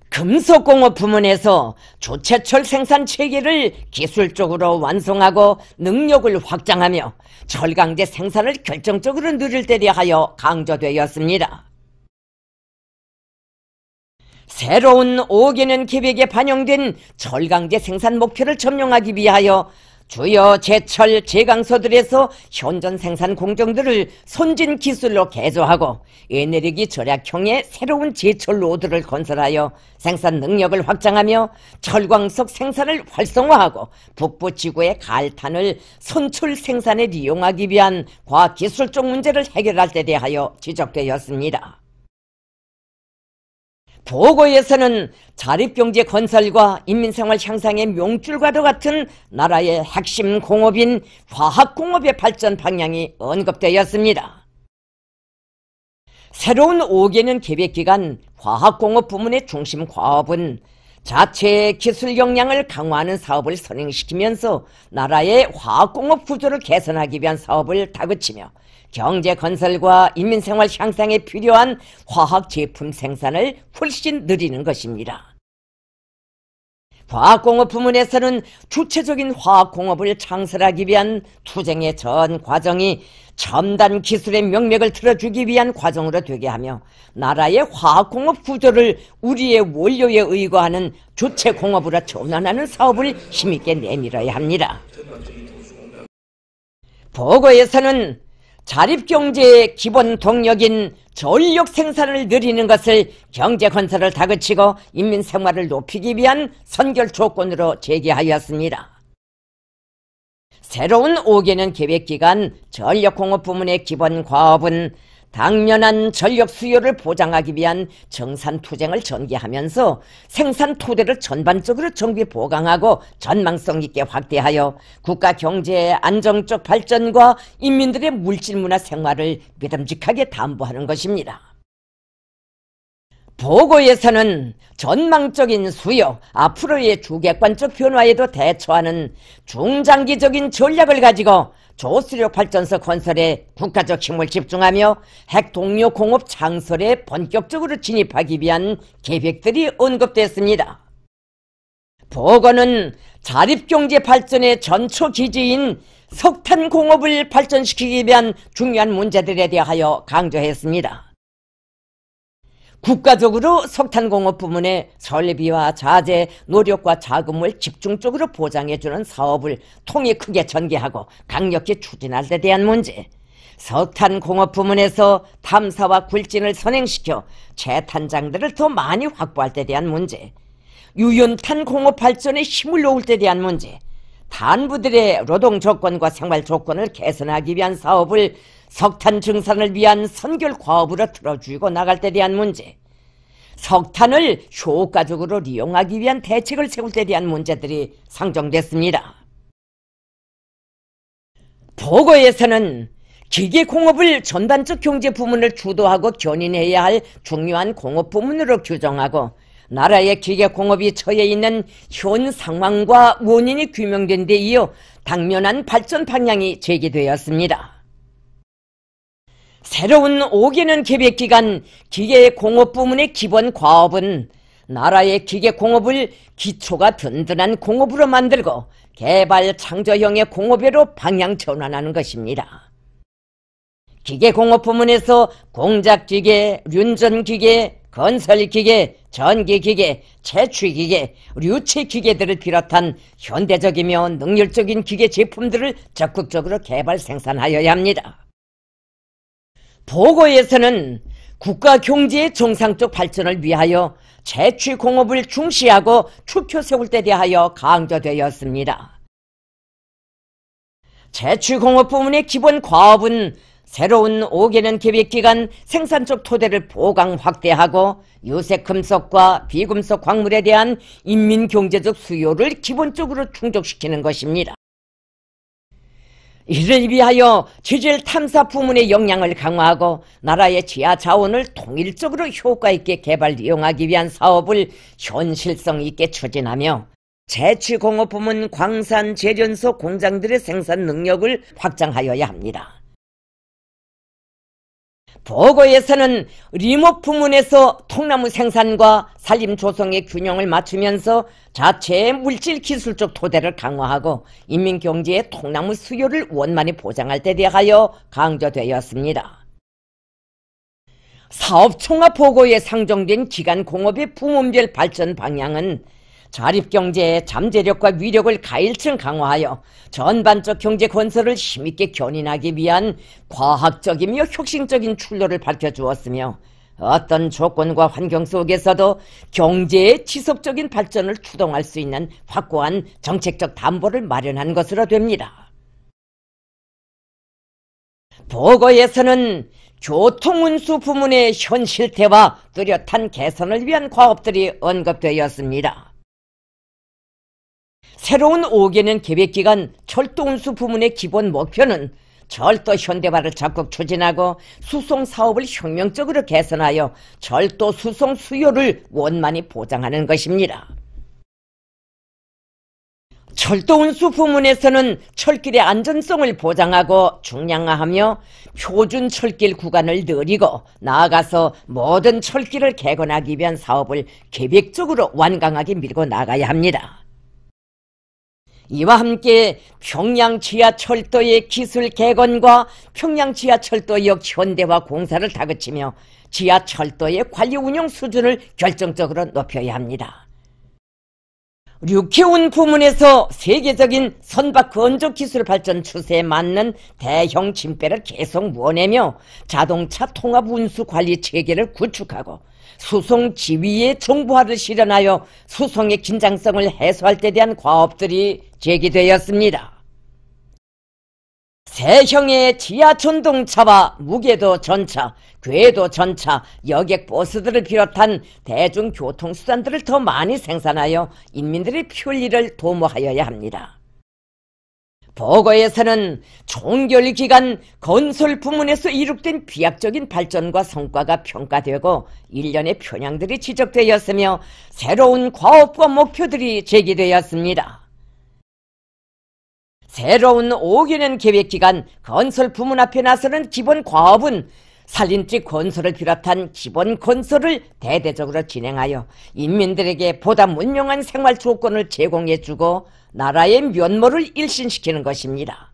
금속공업 부문에서 주체철 생산 체계를 기술적으로 완성하고 능력을 확장하며 철강제 생산을 결정적으로 늘릴 때 대하여 강조되었습니다. 새로운 5개년 계획에 반영된 철강제 생산 목표를 점령하기 위하여 주요 제철 제강소들에서 현존 생산 공정들을 선진 기술로 개조하고 에너지 절약형의 새로운 제철 노드를 건설하여 생산 능력을 확장하며 철광석 생산을 활성화하고 북부 지구의 갈탄을 선출 생산에 이용하기 위한 과학기술적 문제를 해결할 때 대하여 지적되었습니다. 보고에서는 자립경제 건설과 인민생활 향상의 명줄과도 같은 나라의 핵심 공업인 화학공업의 발전 방향이 언급되었습니다. 새로운 5개년 계획기간 화학공업 부문의 중심 과업은 자체의 기술 역량을 강화하는 사업을 선행시키면서 나라의 화학공업 구조를 개선하기 위한 사업을 다그치며 경제 건설과 인민생활 향상에 필요한 화학 제품 생산을 훨씬 늘리는 것입니다. 화학공업 부문에서는 주체적인 화학공업을 창설하기 위한 투쟁의 전 과정이 첨단 기술의 명맥을 틀어주기 위한 과정으로 되게 하며 나라의 화학공업 구조를 우리의 원료에 의거하는 주체공업으로 전환하는 사업을 힘있게 내밀어야 합니다. 보고에서는 자립경제의 기본 동력인 전력 생산을 늘리는 것을 경제 건설을 다그치고 인민 생활을 높이기 위한 선결 조건으로 제기하였습니다. 새로운 5개년 계획기간 전력공업 부문의 기본 과업은 당면한 전력 수요를 보장하기 위한 정산투쟁을 전개하면서 생산 토대를 전반적으로 정비 보강하고 전망성 있게 확대하여 국가 경제의 안정적 발전과 인민들의 물질문화 생활을 믿음직하게 담보하는 것입니다. 보고에서는 전망적인 수요, 앞으로의 주객관적 변화에도 대처하는 중장기적인 전략을 가지고 조수력 발전소 건설에 국가적 힘을 집중하며 핵동력 공업 창설에 본격적으로 진입하기 위한 계획들이 언급됐습니다. 보고는 자립경제 발전의 전초 기지인 석탄 공업을 발전시키기 위한 중요한 문제들에 대하여 강조했습니다. 국가적으로 석탄 공업 부문의 설비와 자재, 노력과 자금을 집중적으로 보장해주는 사업을 통이 크게 전개하고 강력히 추진할 데 대한 문제, 석탄 공업 부문에서 탐사와 굴진을 선행시켜 채탄장들을 더 많이 확보할 데 대한 문제, 유연탄 공업 발전에 힘을 놓을 데 대한 문제, 단부들의 노동 조건과 생활 조건을 개선하기 위한 사업을 석탄 증산을 위한 선결 과업으로 틀어주고 나갈 데 대한 문제, 석탄을 효과적으로 이용하기 위한 대책을 세울 데 대한 문제들이 상정됐습니다. 보고에서는 기계공업을 전반적 경제 부문을 주도하고 견인해야 할 중요한 공업 부문으로 규정하고 나라의 기계공업이 처해 있는 현 상황과 원인이 규명된 데 이어 당면한 발전 방향이 제기되었습니다. 새로운 5개년 계획기간 기계공업 부문의 기본 과업은 나라의 기계공업을 기초가 든든한 공업으로 만들고 개발 창조형의 공업으로 방향 전환하는 것입니다. 기계공업 부문에서 공작기계, 륜전기계, 건설기계, 전기기계, 채취기계, 류체기계들을 비롯한 현대적이며 능률적인 기계 제품들을 적극적으로 개발 생산하여야 합니다. 보고에서는 국가 경제의 정상적 발전을 위하여 채취공업을 중시하고 축혀 세울 데 대하여 강조되었습니다. 채취공업 부문의 기본 과업은 새로운 5개년 계획기간 생산적 토대를 보강 확대하고 유색금속과 비금속 광물에 대한 인민경제적 수요를 기본적으로 충족시키는 것입니다. 이를 위하여 지질 탐사 부문의 역량을 강화하고 나라의 지하 자원을 통일적으로 효과 있게 개발 이용하기 위한 사업을 현실성 있게 추진하며 채취공업 부문 광산 재련소 공장들의 생산 능력을 확장하여야 합니다. 보고에서는 리목 부문에서 통나무 생산과 산림 조성의 균형을 맞추면서 자체의 물질 기술적 토대를 강화하고 인민경제의 통나무 수요를 원만히 보장할 데 대하여 강조되었습니다. 사업총합보고에 상정된 기간공업의 부문별 발전 방향은 자립경제의 잠재력과 위력을 가일층 강화하여 전반적 경제 건설을 힘있게 견인하기 위한 과학적이며 혁신적인 출路를 밝혀주었으며 어떤 조건과 환경 속에서도 경제의 지속적인 발전을 추동할 수 있는 확고한 정책적 담보를 마련한 것으로 됩니다. 보고에서는 교통운수 부문의 현 실태와 뚜렷한 개선을 위한 과업들이 언급되었습니다. 새로운 5개년 계획기간 철도운수 부문의 기본 목표는 철도 현대화를 적극 추진하고 수송 사업을 혁명적으로 개선하여 철도 수송 수요를 원만히 보장하는 것입니다. 철도운수 부문에서는 철길의 안전성을 보장하고 중량화하며 표준 철길 구간을 늘리고 나아가서 모든 철길을 개건하기 위한 사업을 계획적으로 완강하게 밀고 나가야 합니다. 이와 함께 평양 지하철도의 기술 개건과 평양 지하철도역 현대화 공사를 다그치며 지하철도의 관리 운영 수준을 결정적으로 높여야 합니다. 류케운 부문에서 세계적인 선박 건조 기술 발전 추세에 맞는 대형 침배를 계속 모내며 자동차 통합 운수 관리 체계를 구축하고 수송 지휘의 정보화를 실현하여 수송의 긴장성을 해소할 데 대한 과업들이 제기되었습니다. 새형의 지하전동차와 무궤도 전차, 궤도 전차, 여객버스들을 비롯한 대중교통수단들을 더 많이 생산하여 인민들의 편리를 도모하여야 합니다. 보고에서는 종결기간 건설 부문에서 이룩된 비약적인 발전과 성과가 평가되고 일련의 편향들이 지적되었으며 새로운 과업과 목표들이 제기되었습니다. 새로운 5개년 계획기간 건설 부문 앞에 나서는 기본 과업은 살림집 건설을 비롯한 기본 건설을 대대적으로 진행하여 인민들에게 보다 문명한 생활 조건을 제공해주고 나라의 면모를 일신시키는 것입니다.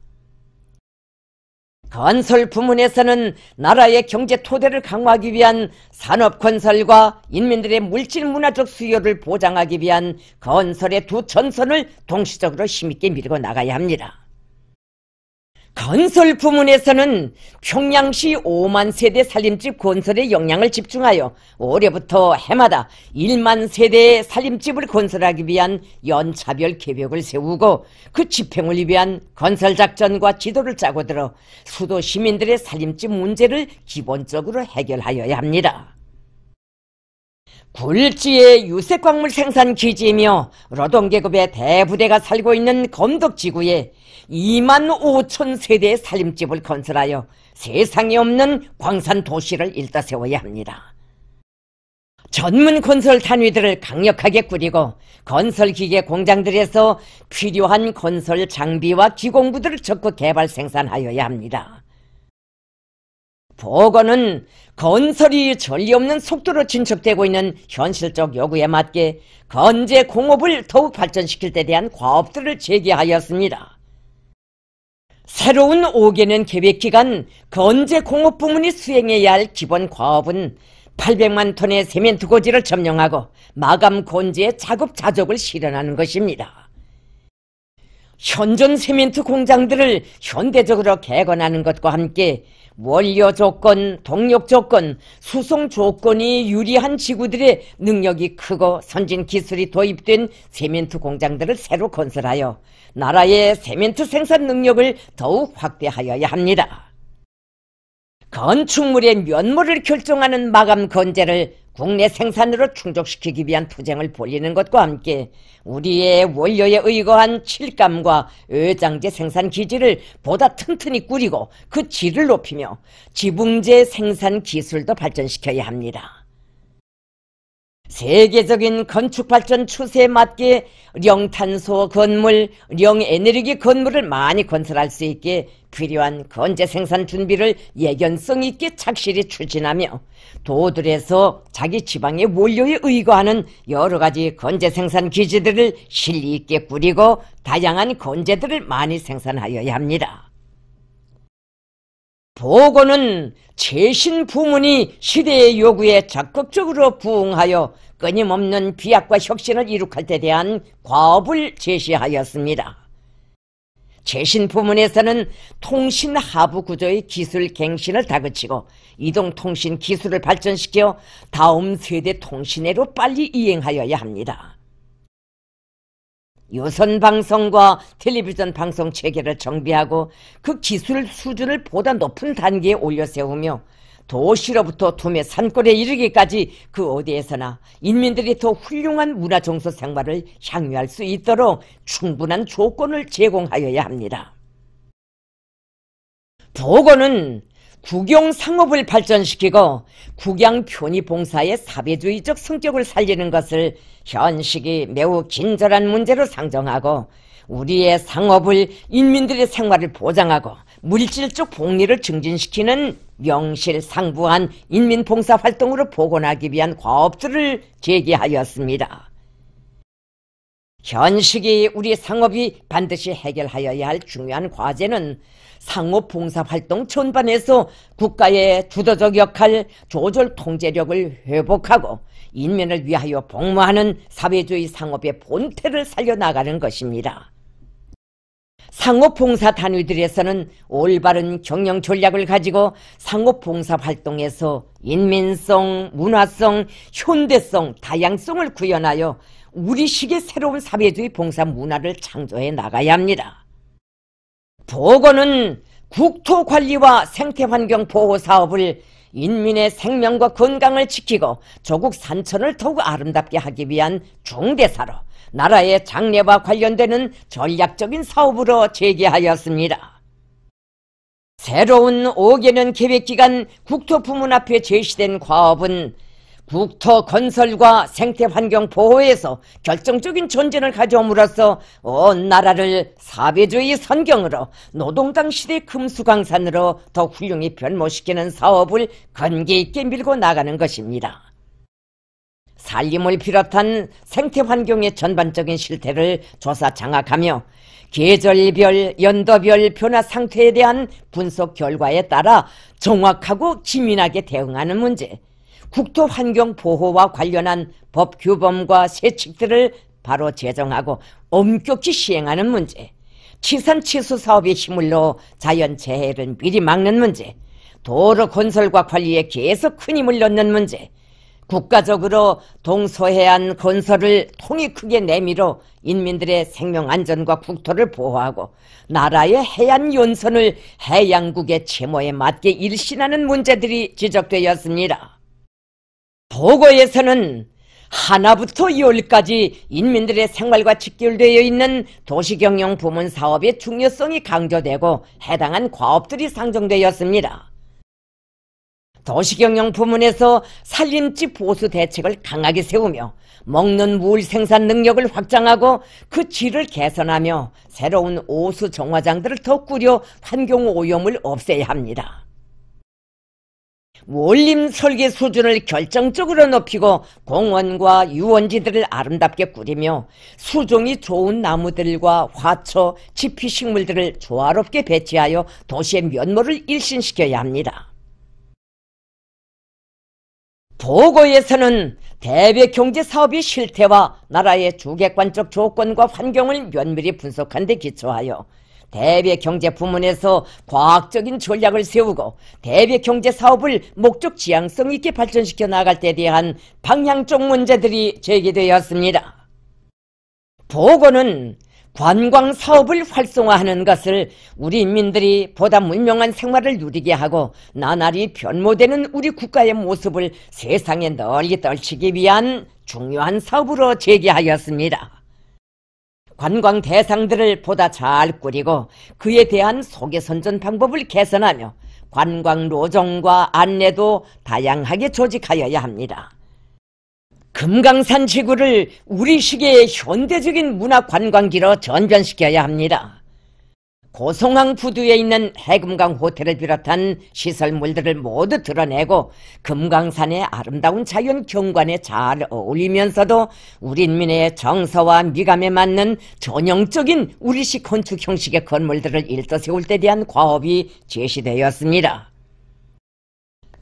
건설 부문에서는 나라의 경제 토대를 강화하기 위한 산업 건설과 인민들의 물질 문화적 수요를 보장하기 위한 건설의 두 전선을 동시적으로 힘있게 밀고 나가야 합니다. 건설 부문에서는 평양시 5만 세대 살림집 건설에 역량을 집중하여 올해부터 해마다 1만 세대의 살림집을 건설하기 위한 연차별 계획을 세우고 그 집행을 위한 건설작전과 지도를 짜고 들어 수도 시민들의 살림집 문제를 기본적으로 해결하여야 합니다. 굴지의 유색광물 생산 기지이며 노동계급의 대부대가 살고 있는 검덕지구에 2만 5천 세대의 살림집을 건설하여 세상에 없는 광산 도시를 일다 세워야 합니다. 전문 건설 단위들을 강력하게 꾸리고 건설기계 공장들에서 필요한 건설 장비와 기공부들을 적극 개발 생산하여야 합니다. 보건은 건설이 전례 없는 속도로 진척되고 있는 현실적 요구에 맞게 건재 공업을 더욱 발전시킬 데 대한 과업들을 제기하였습니다. 새로운 5개년 계획기간 건재 공업 부문이 수행해야 할 기본 과업은 800만 톤의 세멘트 고지를 점령하고 마감 건재의 작업 자족을 실현하는 것입니다. 현존 세멘트 공장들을 현대적으로 개건하는 것과 함께 원료 조건, 동력 조건, 수송 조건이 유리한 지구들의 능력이 크고 선진 기술이 도입된 세멘트 공장들을 새로 건설하여 나라의 세멘트 생산 능력을 더욱 확대하여야 합니다. 건축물의 면모를 결정하는 마감 건재를 국내 생산으로 충족시키기 위한 투쟁을 벌이는 것과 함께 우리의 원료에 의거한 칠감과 의장제 생산 기지를 보다 튼튼히 꾸리고 그 질을 높이며 지붕재 생산 기술도 발전시켜야 합니다. 세계적인 건축 발전 추세에 맞게 령탄소 건물, 령에너지 건물을 많이 건설할 수 있게 필요한 건재 생산 준비를 예견성 있게 착실히 추진하며 도들에서 자기 지방의 원료에 의거하는 여러 가지 건재 생산 기지들을 실리 있게 꾸리고 다양한 건재들을 많이 생산하여야 합니다. 보건은 최신 부문이 시대의 요구에 적극적으로 부응하여 끊임없는 비약과 혁신을 이룩할 데 대한 과업을 제시하였습니다. 최신 부문에서는 통신 하부 구조의 기술 갱신을 다그치고 이동통신 기술을 발전시켜 다음 세대 통신회로 빨리 이행하여야 합니다. 유선 방송과 텔레비전 방송 체계를 정비하고 그 기술 수준을 보다 높은 단계에 올려 세우며 도시로부터 도매 산골에 이르기까지 그 어디에서나 인민들이 더 훌륭한 문화정서 생활을 향유할 수 있도록 충분한 조건을 제공하여야 합니다. 보건은 국영상업을 발전시키고 국양편의봉사의 사회주의적 성격을 살리는 것을 현식이 매우 긴절한 문제로 상정하고 우리의 상업을 인민들의 생활을 보장하고 물질적 복리를 증진시키는 명실상부한 인민봉사 활동으로 복원하기 위한 과업들을 제기하였습니다. 현식이 우리 상업이 반드시 해결하여야 할 중요한 과제는 상업봉사활동 전반에서 국가의 주도적 역할, 조절 통제력을 회복하고 인민을 위하여 복무하는 사회주의 상업의 본태를 살려나가는 것입니다. 상업봉사 단위들에서는 올바른 경영 전략을 가지고 상업봉사활동에서 인민성, 문화성, 현대성, 다양성을 구현하여 우리식의 새로운 사회주의 봉사 문화를 창조해 나가야 합니다. 보건은 국토관리와 생태환경 보호 사업을 인민의 생명과 건강을 지키고 조국 산천을 더욱 아름답게 하기 위한 중대사로 나라의 장래와 관련되는 전략적인 사업으로 제기하였습니다. 새로운 5개년 계획기간 국토부문 앞에 제시된 과업은 국토 건설과 생태 환경 보호에서 결정적인 존재를 가져옴으로써 온 나라를 사회주의 선경으로 노동당 시대 금수강산으로 더 훌륭히 변모시키는 사업을 건기 있게 밀고 나가는 것입니다. 산림을 비롯한 생태 환경의 전반적인 실태를 조사 장악하며 계절별, 연도별 변화 상태에 대한 분석 결과에 따라 정확하고 기민하게 대응하는 문제, 국토 환경 보호와 관련한 법 규범과 세칙들을 바로 제정하고 엄격히 시행하는 문제, 치산치수 사업의 힘을로 자연재해를 미리 막는 문제, 도로 건설과 관리에 계속 큰 힘을 넣는 문제, 국가적으로 동서해안 건설을 통이 크게 내밀어 인민들의 생명 안전과 국토를 보호하고 나라의 해안 연선을 해양국의 채무에 맞게 일신하는 문제들이 지적되었습니다. 보고에서는 하나부터 열까지 인민들의 생활과 직결되어 있는 도시경영 부문 사업의 중요성이 강조되고 해당한 과업들이 상정되었습니다. 도시경영 부문에서 산림지 보수 대책을 강하게 세우며 먹는 물 생산 능력을 확장하고 그 질을 개선하며 새로운 오수 정화장들을 더 꾸려 환경오염을 없애야 합니다. 원림 설계 수준을 결정적으로 높이고 공원과 유원지들을 아름답게 꾸리며 수종이 좋은 나무들과 화초, 지피식물들을 조화롭게 배치하여 도시의 면모를 일신시켜야 합니다. 보고에서는 대외 경제 사업의 실태와 나라의 주객관적 조건과 환경을 면밀히 분석한 데 기초하여 대외 경제 부문에서 과학적인 전략을 세우고 대외 경제 사업을 목적 지향성 있게 발전시켜 나갈 때 대한 방향적 문제들이 제기되었습니다. 보고는 관광 사업을 활성화하는 것을 우리 인민들이 보다 문명한 생활을 누리게 하고 나날이 변모되는 우리 국가의 모습을 세상에 널리 떨치기 위한 중요한 사업으로 제기하였습니다. 관광 대상들을 보다 잘 꾸리고 그에 대한 소개선전 방법을 개선하며 관광 로정과 안내도 다양하게 조직하여야 합니다. 금강산 지구를 우리식의 현대적인 문화관광지로 전변시켜야 합니다. 고성항 부두에 있는 해금강 호텔을 비롯한 시설물들을 모두 드러내고 금강산의 아름다운 자연 경관에 잘 어울리면서도 우리 인민의 정서와 미감에 맞는 전형적인 우리식 건축 형식의 건물들을 일떠세울 때 대한 과업이 제시되었습니다.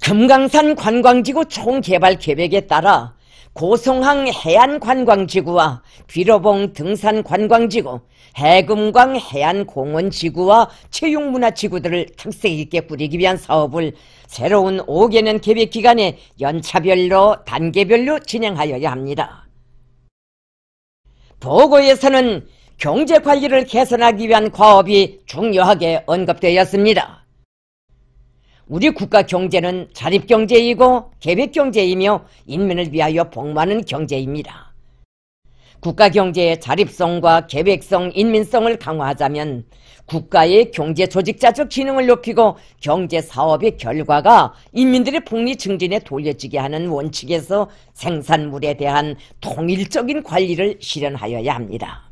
금강산 관광지구 총개발 계획에 따라 고성항 해안관광지구와 귀로봉 등산관광지구, 해금강 해안공원지구와 체육문화지구들을 특색 있게 꾸리기 위한 사업을 새로운 5개년 계획기간에 연차별로 단계별로 진행하여야 합니다. 보고에서는 경제관리를 개선하기 위한 과업이 중요하게 언급되었습니다. 우리 국가 경제는 자립경제이고 계획경제이며 인민을 위하여 복무하는 경제입니다. 국가 경제의 자립성과 계획성, 인민성을 강화하자면 국가의 경제 조직자적 기능을 높이고 경제 사업의 결과가 인민들의 복리 증진에 돌려지게 하는 원칙에서 생산물에 대한 통일적인 관리를 실현하여야 합니다.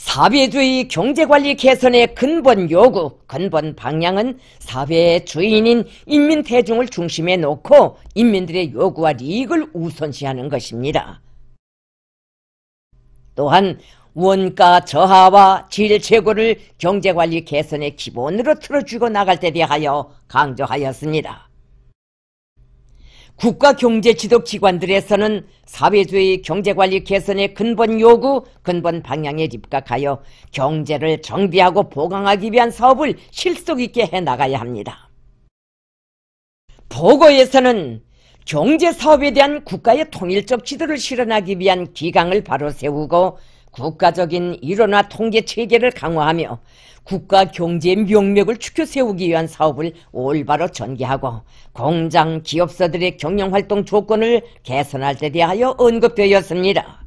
사회주의 경제관리 개선의 근본 요구, 근본 방향은 사회의 주인인 인민 대중을 중심에 놓고 인민들의 요구와 이익을 우선시하는 것입니다. 또한 원가 저하와 질 제고를 경제관리 개선의 기본으로 틀어주고 나갈 때 대하여 강조하였습니다. 국가경제지도기관들에서는 사회주의 경제관리 개선의 근본 요구, 근본 방향에 입각하여 경제를 정비하고 보강하기 위한 사업을 실속 있게 해나가야 합니다. 보고에서는 경제사업에 대한 국가의 통일적 지도를 실현하기 위한 기강을 바로 세우고 국가적인 이론화 통계체계를 강화하며 국가 경제 명맥을 축혀 세우기 위한 사업을 올바로 전개하고 공장, 기업소들의 경영활동 조건을 개선할 때 대하여 언급되었습니다.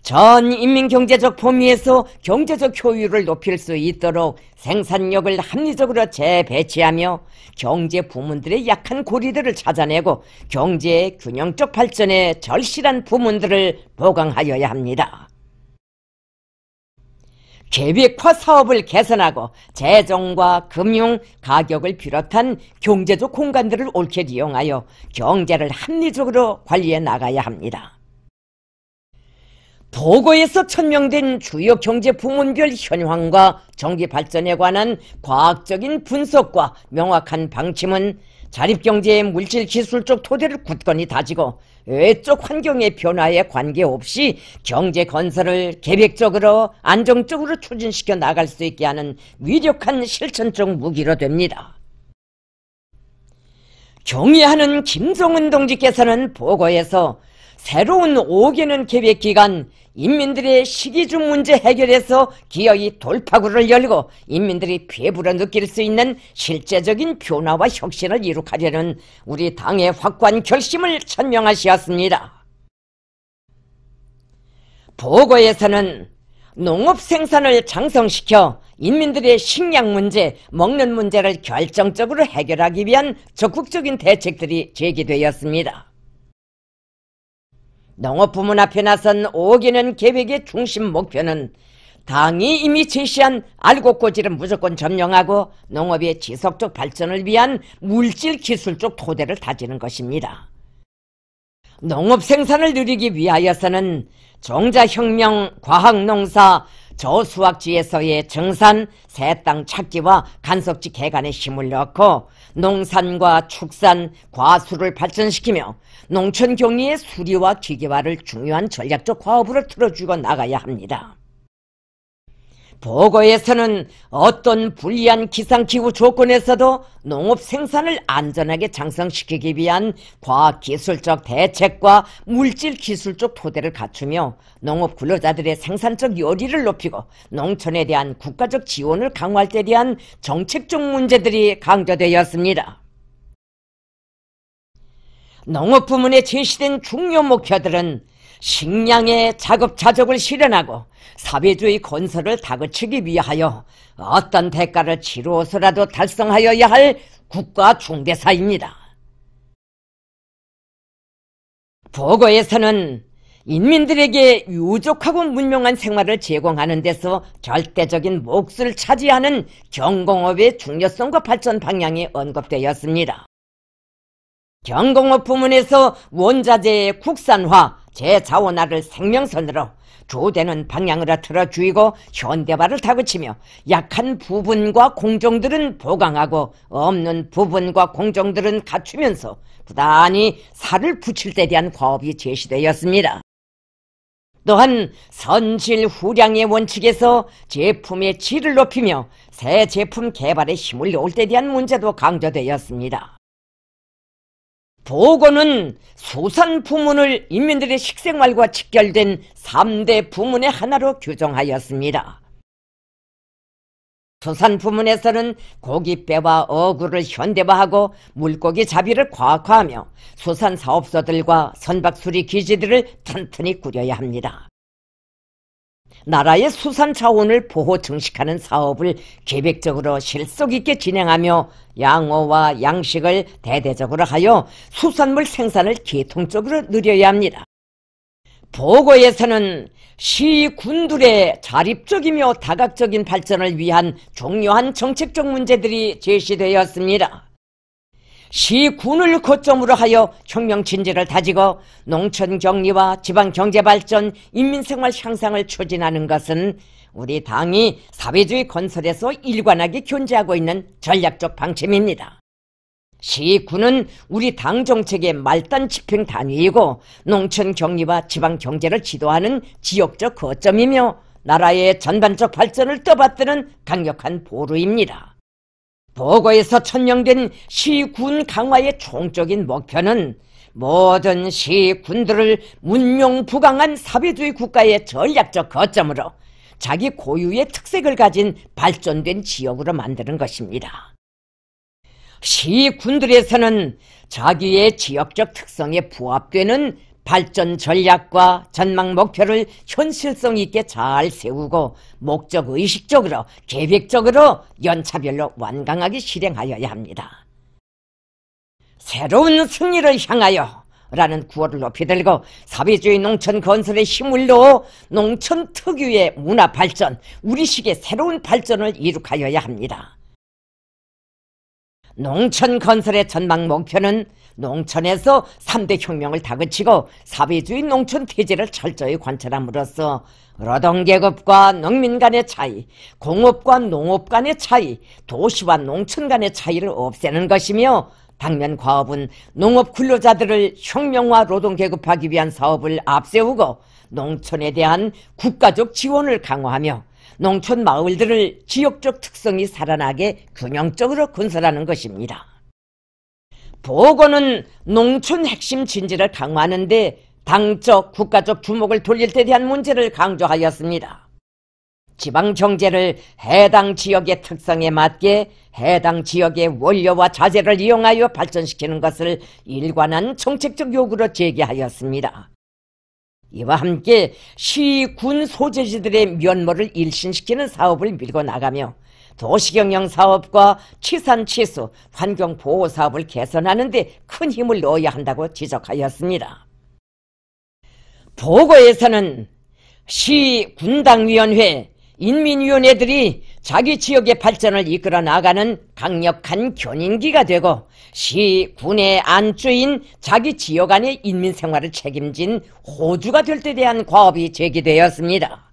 전 인민경제적 범위에서 경제적 효율을 높일 수 있도록 생산력을 합리적으로 재배치하며 경제 부문들의 약한 고리들을 찾아내고 경제의 균형적 발전에 절실한 부문들을 보강하여야 합니다. 계획화 사업을 개선하고 재정과 금융, 가격을 비롯한 경제적 공간들을 옳게 이용하여 경제를 합리적으로 관리해 나가야 합니다. 보고에서 천명된 주요 경제 부문별 현황과 경기 발전에 관한 과학적인 분석과 명확한 방침은 자립경제의 물질기술적 토대를 굳건히 다지고 외적 환경의 변화에 관계없이 경제 건설을 계획적으로 안정적으로 추진시켜 나갈 수 있게 하는 위력한 실천적 무기로 됩니다. 경의하는 김정은 동지께서는 보고에서 새로운 5개년 계획기간 인민들의 식이주 문제 해결에서 기어이 돌파구를 열고 인민들이 배부러 느낄 수 있는 실제적인 변화와 혁신을 이룩하려는 우리 당의 확고한 결심을 천명하셨습니다. 보고에서는 농업 생산을 장성시켜 인민들의 식량 문제, 먹는 문제를 결정적으로 해결하기 위한 적극적인 대책들이 제기되었습니다. 농업부문 앞에 나선 5개년 계획의 중심 목표는 당이 이미 제시한 알곡고지를 무조건 점령하고 농업의 지속적 발전을 위한 물질 기술적 토대를 다지는 것입니다. 농업 생산을 누리기 위하여서는 종자혁명, 과학농사, 저수확지에서의 정산, 새 땅 찾기와 간섭지 개간에 힘을 넣고 농산과 축산, 과수를 발전시키며 농촌 경리의 수리와 기계화를 중요한 전략적 화합으로 틀어주고 나가야 합니다. 보고에서는 어떤 불리한 기상기후 조건에서도 농업 생산을 안전하게 장성시키기 위한 과학기술적 대책과 물질기술적 토대를 갖추며 농업 근로자들의 생산적 요리를 높이고 농촌에 대한 국가적 지원을 강화할 때 대한 정책적 문제들이 강조되었습니다. 농업 부문에 제시된 중요 목표들은 식량의 자급자족을 실현하고 사회주의 건설을 다그치기 위하여 어떤 대가를 치루어서라도 달성하여야 할 국가 중대사입니다. 보고에서는 인민들에게 유족하고 문명한 생활을 제공하는 데서 절대적인 몫을 차지하는 경공업의 중요성과 발전 방향이 언급되었습니다. 경공업 부문에서 원자재의 국산화, 재자원화를 생명선으로 주되는 방향으로 틀어주이고 현대화를 다그치며 약한 부분과 공정들은 보강하고 없는 부분과 공정들은 갖추면서 부단히 살을 붙일 때 대한 과업이 제시되었습니다. 또한 선질 후량의 원칙에서 제품의 질을 높이며 새 제품 개발에 힘을 놓을 때 대한 문제도 강조되었습니다. 보고는 수산 부문을 인민들의 식생활과 직결된 3대 부문의 하나로 규정하였습니다. 수산 부문에서는 고깃배와 어구를 현대화하고 물고기 잡이를 과학화하며 수산 사업소들과 선박수리 기지들을 튼튼히 꾸려야 합니다. 나라의 수산 자원을 보호 증식하는 사업을 계획적으로 실속 있게 진행하며 양어와 양식을 대대적으로 하여 수산물 생산을 계통적으로 늘려야 합니다. 보고에서는 시군들의 자립적이며 다각적인 발전을 위한 중요한 정책적 문제들이 제시되었습니다. 시군을 거점으로 하여 혁명진지를 다지고 농촌 격리와 지방 경제 발전, 인민생활 향상을 추진하는 것은 우리 당이 사회주의 건설에서 일관하게 견제하고 있는 전략적 방침입니다. 시군은 우리 당 정책의 말단 집행 단위이고 농촌 격리와 지방 경제를 지도하는 지역적 거점이며 나라의 전반적 발전을 떠받드는 강력한 보루입니다. 보고에서 천명된 시군 강화의 총적인 목표는 모든 시군들을 문명부강한 사회주의 국가의 전략적 거점으로 자기 고유의 특색을 가진 발전된 지역으로 만드는 것입니다. 시군들에서는 자기의 지역적 특성에 부합되는 발전 전략과 전망 목표를 현실성 있게 잘 세우고 목적 의식적으로 계획적으로 연차별로 완강하게 실행하여야 합니다. 새로운 승리를 향하여 라는 구호를 높이 들고 사회주의 농촌 건설에 힘을 넣어 농촌 특유의 문화 발전, 우리식의 새로운 발전을 이룩하여야 합니다. 농촌 건설의 전망 목표는 농촌에서 3대 혁명을 다그치고 사회주의 농촌 태제를 철저히 관철함으로써 노동계급과 농민 간의 차이, 공업과 농업 간의 차이, 도시와 농촌 간의 차이를 없애는 것이며, 당면 과업은 농업 근로자들을 혁명화 노동계급하기 위한 사업을 앞세우고 농촌에 대한 국가적 지원을 강화하며 농촌 마을들을 지역적 특성이 살아나게 균형적으로 건설하는 것입니다. 보건은 농촌 핵심 진지를 강화하는 데 당적, 국가적 주목을 돌릴 때 대한 문제를 강조하였습니다. 지방경제를 해당 지역의 특성에 맞게 해당 지역의 원료와 자재를 이용하여 발전시키는 것을 일관한 정책적 요구로 제기하였습니다. 이와 함께 시, 군 소재지들의 면모를 일신시키는 사업을 밀고 나가며 도시경영 사업과 치산치수, 환경보호 사업을 개선하는 데 큰 힘을 넣어야 한다고 지적하였습니다. 보고에서는 시, 군당위원회, 인민위원회들이 자기 지역의 발전을 이끌어 나가는 강력한 견인기가 되고 시, 군의 안주인 자기 지역 안의 인민생활을 책임진 호주가 될 때 대한 과업이 제기되었습니다.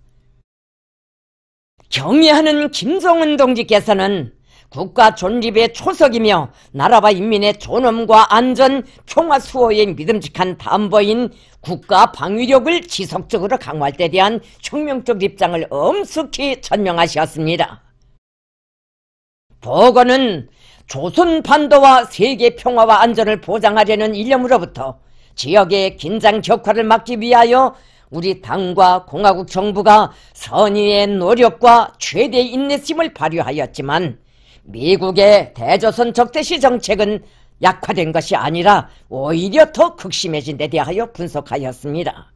경의하는 김정은 동지께서는 국가 존립의 초석이며 나라와 인민의 존엄과 안전, 평화 수호의 믿음직한 담보인 국가 방위력을 지속적으로 강화할 때 대한 혁명적 입장을 엄숙히 전명하셨습니다. 보건은 조선 반도와 세계 평화와 안전을 보장하려는 일념으로부터 지역의 긴장 격화를 막기 위하여 우리 당과 공화국 정부가 선의의 노력과 최대의 인내심을 발휘하였지만 미국의 대조선 적대시 정책은 약화된 것이 아니라 오히려 더 극심해진 데 대하여 분석하였습니다.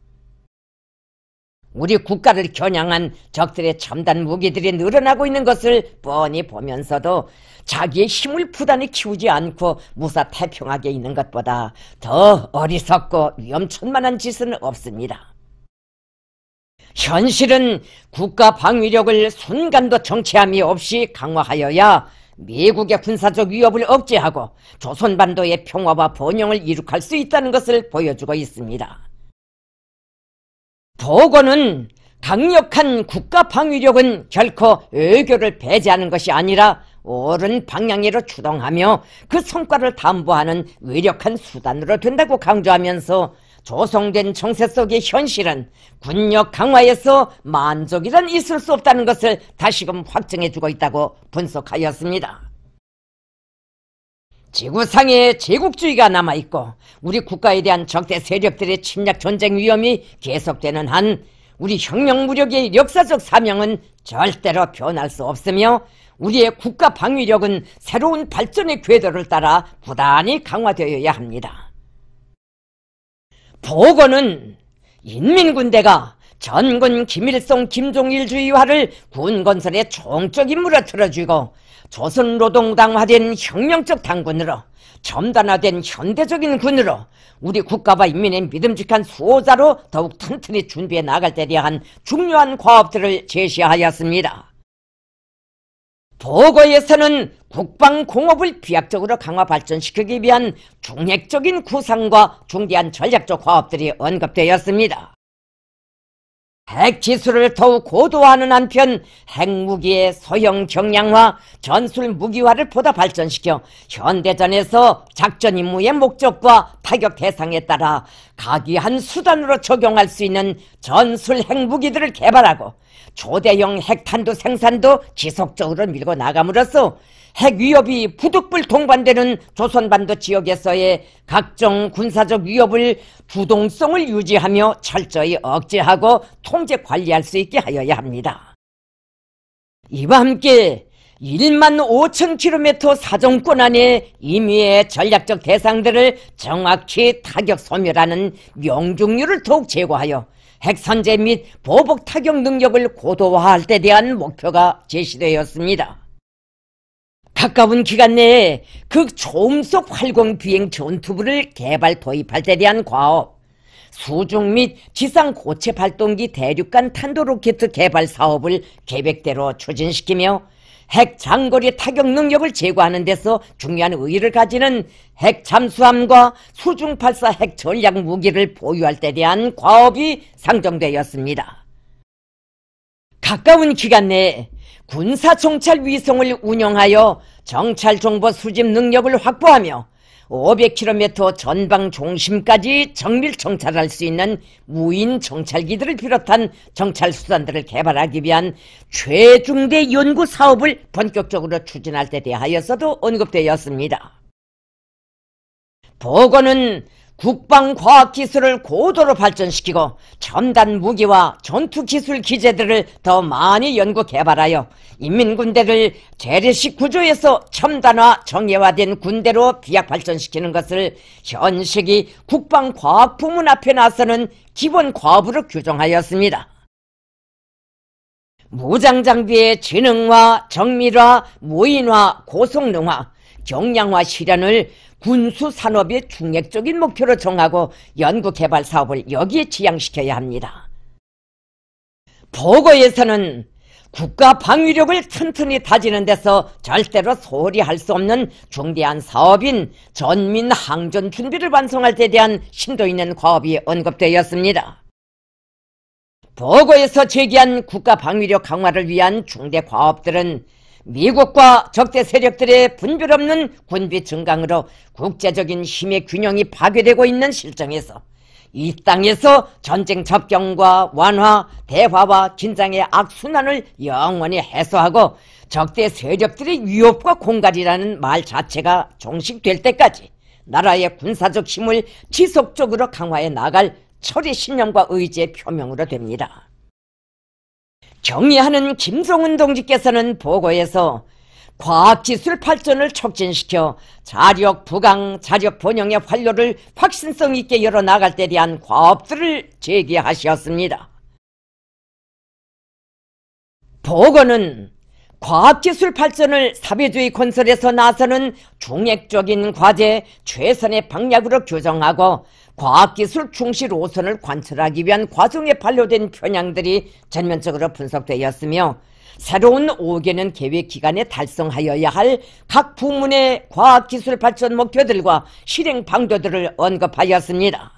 우리 국가를 겨냥한 적들의 첨단 무기들이 늘어나고 있는 것을 뻔히 보면서도 자기의 힘을 부단히 키우지 않고 무사태평하게 있는 것보다 더 어리석고 위험천만한 짓은 없습니다. 현실은 국가 방위력을 순간도 정체함이 없이 강화하여야 미국의 군사적 위협을 억제하고 조선반도의 평화와 번영을 이룩할 수 있다는 것을 보여주고 있습니다. 보고는 강력한 국가 방위력은 결코 외교를 배제하는 것이 아니라 옳은 방향으로 추동하며 그 성과를 담보하는 위력한 수단으로 된다고 강조하면서 조성된 정세 속의 현실은 군력 강화에서 만족이란 있을 수 없다는 것을 다시금 확증해주고 있다고 분석하였습니다. 지구상에 제국주의가 남아있고 우리 국가에 대한 적대 세력들의 침략 전쟁 위험이 계속되는 한 우리 혁명무력의 역사적 사명은 절대로 변할 수 없으며 우리의 국가 방위력은 새로운 발전의 궤도를 따라 부단히 강화되어야 합니다. 보고는 인민군대가 전군 김일성 김종일주의화를 군건설의 총적 임무로 틀어주고 조선노동당화된 혁명적 당군으로 첨단화된 현대적인 군으로 우리 국가와 인민의 믿음직한 수호자로 더욱 튼튼히 준비해 나갈 때 대한 중요한 과업들을 제시하였습니다. 보고에서는 국방공업을 비약적으로 강화 발전시키기 위한 중핵적인 구상과 중대한 전략적 과업들이 언급되었습니다. 핵기술을 더욱 고도화하는 한편 핵무기의 소형 경량화, 전술 무기화를 보다 발전시켜 현대전에서 작전 임무의 목적과 타격 대상에 따라 각이한 수단으로 적용할 수 있는 전술 핵무기들을 개발하고 초대형 핵탄두 생산도 지속적으로 밀고 나감으로써 핵 위협이 부득불 동반되는 조선반도 지역에서의 각종 군사적 위협을 주동성을 유지하며 철저히 억제하고 통제 관리할 수 있게 하여야 합니다. 이와 함께 1만 5천 킬로미터 사정권 안에 임의의 전략적 대상들을 정확히 타격 소멸하는 명중률을 더욱 제고하여 핵선제 및 보복 타격 능력을 고도화할 데 대한 목표가 제시되었습니다. 가까운 기간 내에 극초음속 활공 비행 전투부를 개발 도입할 데 대한 과업, 수중 및 지상 고체 발동기 대륙간 탄도 로켓 개발 사업을 계획대로 추진시키며 핵 장거리 타격 능력을 제고하는 데서 중요한 의의를 가지는 핵 잠수함과 수중 발사 핵 전략 무기를 보유할 데 대한 과업이 상정되었습니다. 가까운 기간 내에 군사 정찰 위성을 운영하여 정찰 정보 수집 능력을 확보하며 500km 전방 중심까지 정밀 정찰할 수 있는 무인 정찰기들을 비롯한 정찰 수단들을 개발하기 위한 최중대 연구 사업을 본격적으로 추진할 데 대하여서도 언급되었습니다. 보고는 국방과학기술을 고도로 발전시키고 첨단 무기와 전투기술 기재들을 더 많이 연구 개발하여 인민군대를 재래식 구조에서 첨단화 정예화된 군대로 비약 발전시키는 것을 현 시기 국방과학부문 앞에 나서는 기본 과업으로 규정하였습니다. 무장장비의 지능화, 정밀화, 무인화, 고성능화, 경량화 실현을 군수산업의 중액적인 목표로 정하고 연구개발 사업을 여기에 지향시켜야 합니다. 보고에서는 국가 방위력을 튼튼히 다지는 데서 절대로 소홀히 할 수 없는 중대한 사업인 전민 항전 준비를 완성할 데 대한 심도 있는 과업이 언급되었습니다. 보고에서 제기한 국가 방위력 강화를 위한 중대 과업들은 미국과 적대 세력들의 분별 없는 군비 증강으로 국제적인 힘의 균형이 파괴되고 있는 실정에서 이 땅에서 전쟁 접경과 완화, 대화와 긴장의 악순환을 영원히 해소하고 적대 세력들의 위협과 공갈이라는 말 자체가 종식될 때까지 나라의 군사적 힘을 지속적으로 강화해 나갈 철의 신념과 의지의 표명으로 됩니다. 경의하는 김성은 동지께서는 보고에서 과학기술 발전을 촉진시켜 자력 부강, 자력 번영의 활로를 확신성 있게 열어나갈 데 대한 과업들을 제기하셨습니다. 보고는 과학기술 발전을 사회주의 건설에서 나서는 중액적인 과제, 최선의 방향으로 규정하고 과학기술 중시 노선을 관철하기 위한 과정에 반려된 편향들이 전면적으로 분석되었으며 새로운 5개년 계획 기간에 달성하여야 할 각 부문의 과학기술 발전 목표들과 실행 방도들을 언급하였습니다.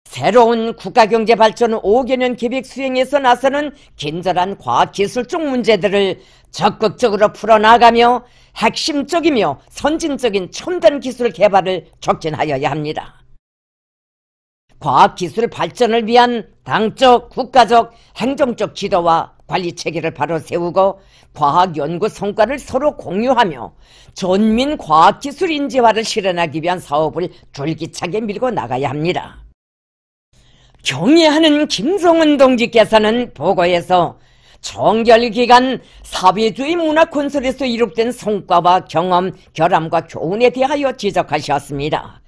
새로운 국가경제발전 5개년 계획 수행에서 나서는 긴절한 과학기술적 문제들을 적극적으로 풀어나가며 핵심적이며 선진적인 첨단 기술 개발을 촉진하여야 합니다. 과학기술 발전을 위한 당적, 국가적, 행정적 지도와 관리체계를 바로 세우고 과학연구 성과를 서로 공유하며 전민 과학기술 인재화를 실현하기 위한 사업을 줄기차게 밀고 나가야 합니다. 경의하는 김성은 동지께서는 보고에서 정결기간 사회주의 문화 건설에서 이룩된 성과와 경험, 결함과 교훈에 대하여 지적하셨습니다.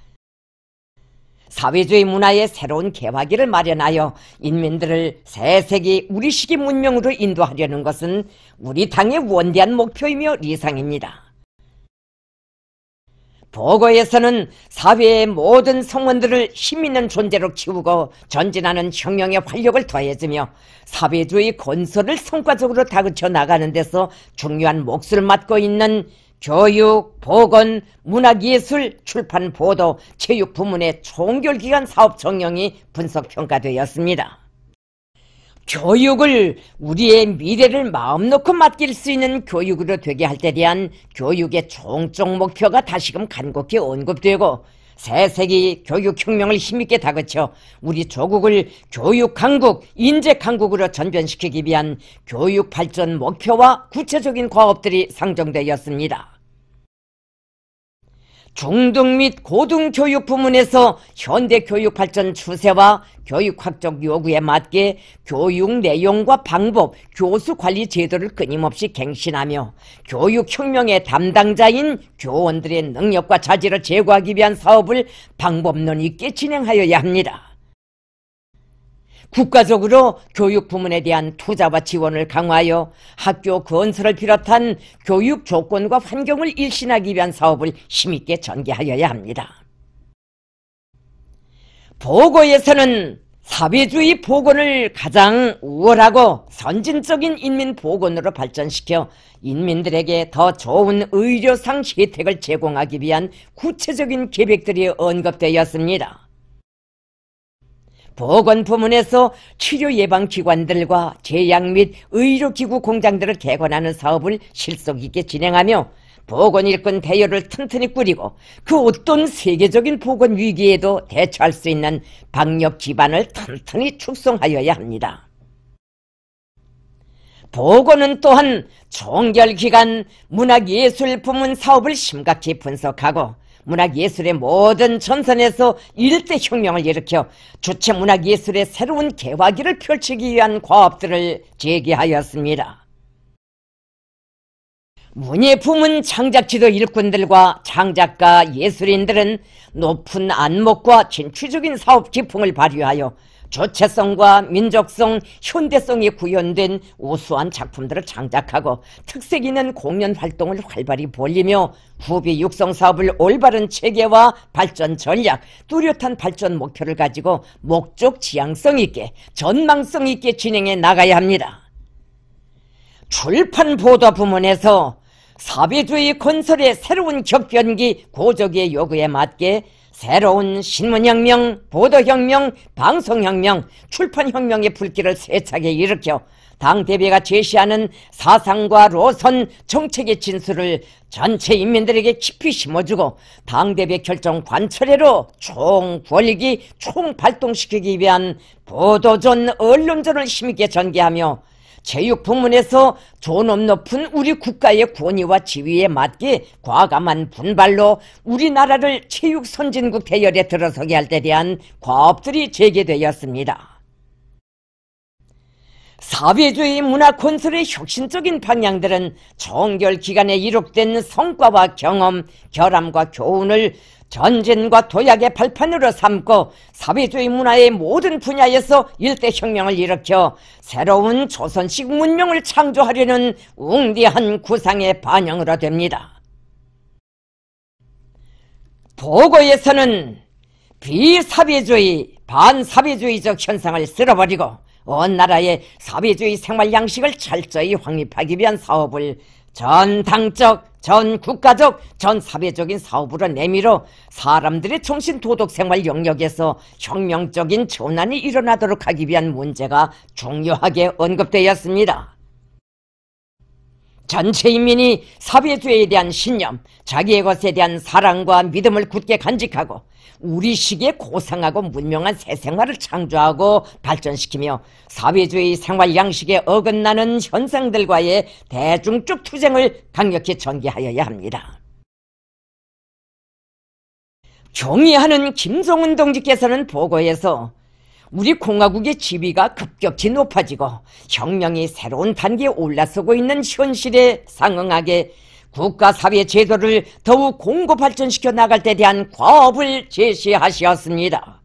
사회주의 문화의 새로운 개화기를 마련하여 인민들을 새세기 우리식의 문명으로 인도하려는 것은 우리 당의 원대한 목표이며 리상입니다. 보고에서는 사회의 모든 성원들을 힘있는 존재로 키우고 전진하는 혁명의 활력을 더해주며 사회주의 건설을 성과적으로 다그쳐 나가는 데서 중요한 몫을 맡고 있는 교육, 보건, 문화예술, 출판, 보도, 체육 부문의 총결기관 사업 정령이 분석평가되었습니다. 교육을 우리의 미래를 마음 놓고 맡길 수 있는 교육으로 되게 할 때 대한 교육의 총적 목표가 다시금 간곡히 언급되고 새세기 교육혁명을 힘있게 다그쳐 우리 조국을 교육강국, 인재강국으로 전변시키기 위한 교육 발전 목표와 구체적인 과업들이 상정되었습니다. 중등 및 고등교육 부문에서 현대교육 발전 추세와 교육학적 요구에 맞게 교육 내용과 방법, 교수 관리 제도를 끊임없이 갱신하며 교육혁명의 담당자인 교원들의 능력과 자질을 제고하기 위한 사업을 방법론 있게 진행하여야 합니다. 국가적으로 교육 부문에 대한 투자와 지원을 강화하여 학교 건설을 비롯한 교육 조건과 환경을 일신하기 위한 사업을 힘있게 전개하여야 합니다. 보고에서는 사회주의 보건을 가장 우월하고 선진적인 인민보건으로 발전시켜 인민들에게 더 좋은 의료상 혜택을 제공하기 위한 구체적인 계획들이 언급되었습니다. 보건 부문에서 치료 예방 기관들과 제약 및 의료기구 공장들을 개관하는 사업을 실속 있게 진행하며 보건 일꾼 대여를 튼튼히 꾸리고 그 어떤 세계적인 보건 위기에도 대처할 수 있는 방역 기반을 튼튼히 축성하여야 합니다. 보건은 또한 종결기간 문학예술 부문 사업을 심각히 분석하고 문학예술의 모든 전선에서 일대 혁명을 일으켜 주체 문학예술의 새로운 개화기를 펼치기 위한 과업들을 제기하였습니다. 문예부문 창작지도 일꾼들과 창작가 예술인들은 높은 안목과 진취적인 사업 기풍을 발휘하여 주체성과 민족성, 현대성이 구현된 우수한 작품들을 창작하고 특색 있는 공연 활동을 활발히 벌이며 후비 육성 사업을 올바른 체계와 발전 전략, 뚜렷한 발전 목표를 가지고 목적 지향성 있게, 전망성 있게 진행해 나가야 합니다. 출판 보도 부문에서 사회주의 건설의 새로운 격변기 고적의 요구에 맞게 새로운 신문혁명, 보도혁명, 방송혁명, 출판혁명의 불길을 세차게 일으켜 당대표가 제시하는 사상과 노선, 정책의 진수를 전체 인민들에게 깊이 심어주고 당대표 결정 관철회로 총궐기, 총발동시키기 위한 보도전, 언론전을 힘있게 전개하며 체육 부문에서 존엄 높은 우리 국가의 권위와 지위에 맞게 과감한 분발로 우리나라를 체육 선진국 대열에 들어서게 할 때 대한 과업들이 제기되었습니다. 사회주의 문화 건설의 혁신적인 방향들은 종결 기간에 이룩된 성과와 경험, 결함과 교훈을 전진과 도약의 발판으로 삼고 사회주의 문화의 모든 분야에서 일대 혁명을 일으켜 새로운 조선식 문명을 창조하려는 웅대한 구상의 반영으로 됩니다. 보고에서는 비사회주의, 반사회주의적 현상을 쓸어버리고 온 나라의 사회주의 생활 양식을 철저히 확립하기 위한 사업을 전당적, 전국가적, 전사회적인 사업으로 내밀어 사람들의 정신도덕생활 영역에서 혁명적인 전환이 일어나도록 하기 위한 문제가 중요하게 언급되었습니다. 전체 인민이 사회주의에 대한 신념, 자기의 것에 대한 사랑과 믿음을 굳게 간직하고 우리식의 고상하고 문명한 새생활을 창조하고 발전시키며 사회주의 생활 양식에 어긋나는 현상들과의 대중적 투쟁을 강력히 전개하여야 합니다. 경의하는 김정은 동지께서는 보고에서 우리 공화국의 지위가 급격히 높아지고 혁명이 새로운 단계에 올라서고 있는 현실에 상응하게 국가사회 제도를 더욱 공고 발전시켜 나갈 때 대한 과업을 제시하셨습니다.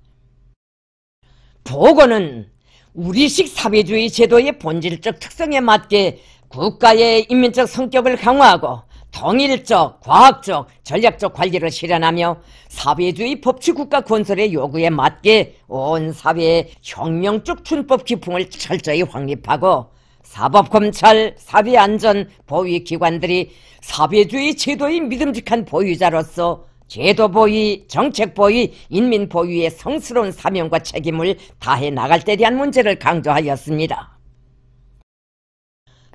보고는 우리식 사회주의 제도의 본질적 특성에 맞게 국가의 인민적 성격을 강화하고 통일적, 과학적, 전략적 관리를 실현하며 사회주의 법치국가 건설의 요구에 맞게 온 사회의 혁명적 준법 기풍을 철저히 확립하고 사법검찰, 사회안전, 보위기관들이 사회주의 제도의 믿음직한 보유자로서 제도보위, 정책보위, 인민보위의 성스러운 사명과 책임을 다해 나갈 때 대한 문제를 강조하였습니다.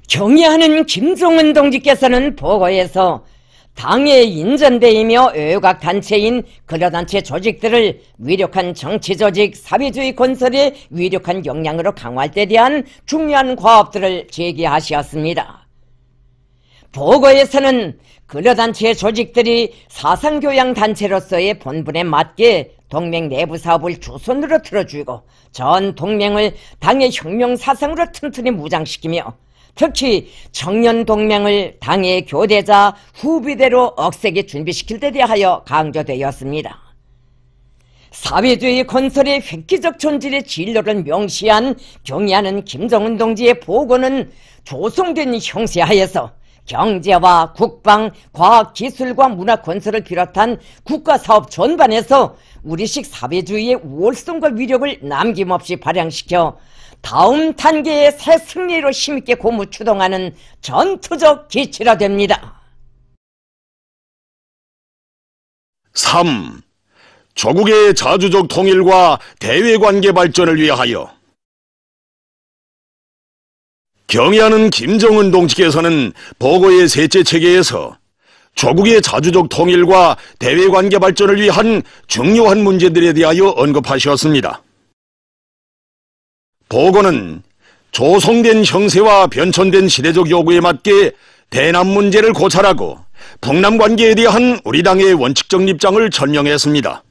경의하는 김정은 동지께서는 보고에서 당의 인전대이며 외곽단체인 근로단체 조직들을 위력한 정치조직, 사회주의 건설의 위력한 역량으로 강화할 때 대한 중요한 과업들을 제기하셨습니다. 보고에서는 근로단체 조직들이 사상교양단체로서의 본분에 맞게 동맹 내부 사업을 주선으로 틀어주고 전 동맹을 당의 혁명사상으로 튼튼히 무장시키며 특히 청년동맹을 당의 교대자 후비대로 억세게 준비시킬 데 대하여 강조되었습니다. 사회주의 건설의 획기적 존재의 진로를 명시한 경의하는 김정은 동지의 보고는 조성된 형세하에서 경제와 국방, 과학, 기술과 문화 건설을 비롯한 국가사업 전반에서 우리식 사회주의의 우월성과 위력을 남김없이 발扬시켜 다음 단계의 새 승리로 힘있게 고무 추동하는 전투적 기치라 됩니다.
3. 조국의 자주적 통일과 대외관계 발전을 위하여. 경의하는 김정은 동지께서는 보고의 셋째 체계에서 조국의 자주적 통일과 대외관계 발전을 위한 중요한 문제들에 대하여 언급하셨습니다. 보고는 조성된 형세와 변천된 시대적 요구에 맞게 대남 문제를 고찰하고 북남 관계에 대한 우리 당의 원칙적 입장을 설명했습니다.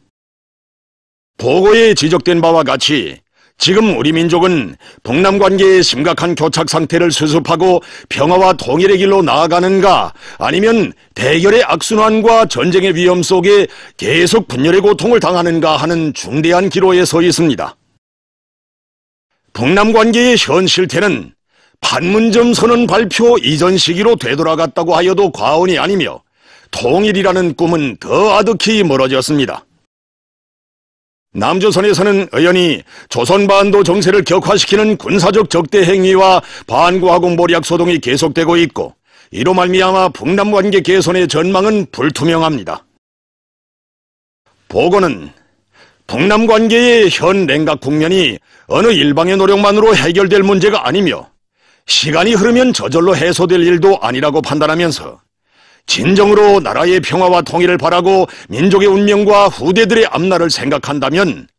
보고에 지적된 바와 같이 지금 우리 민족은 북남 관계의 심각한 교착 상태를 수습하고 평화와 통일의 길로 나아가는가, 아니면 대결의 악순환과 전쟁의 위험 속에 계속 분열의 고통을 당하는가 하는 중대한 기로에 서 있습니다. 북남 관계의 현 실태는 판문점 선언 발표 이전 시기로 되돌아갔다고 하여도 과언이 아니며 통일이라는 꿈은 더 아득히 멀어졌습니다. 남조선에서는 의연히 조선반도 정세를 격화시키는 군사적 적대 행위와 반구하공 모략 소동이 계속되고 있고, 이로 말미암아 북남 관계 개선의 전망은 불투명합니다. 보고는 북남 관계의 현 냉각 국면이 어느 일방의 노력만으로 해결될 문제가 아니며 시간이 흐르면 저절로 해소될 일도 아니라고 판단하면서 진정으로 나라의 평화와 통일을 바라고 민족의 운명과 후대들의 앞날을 생각한다면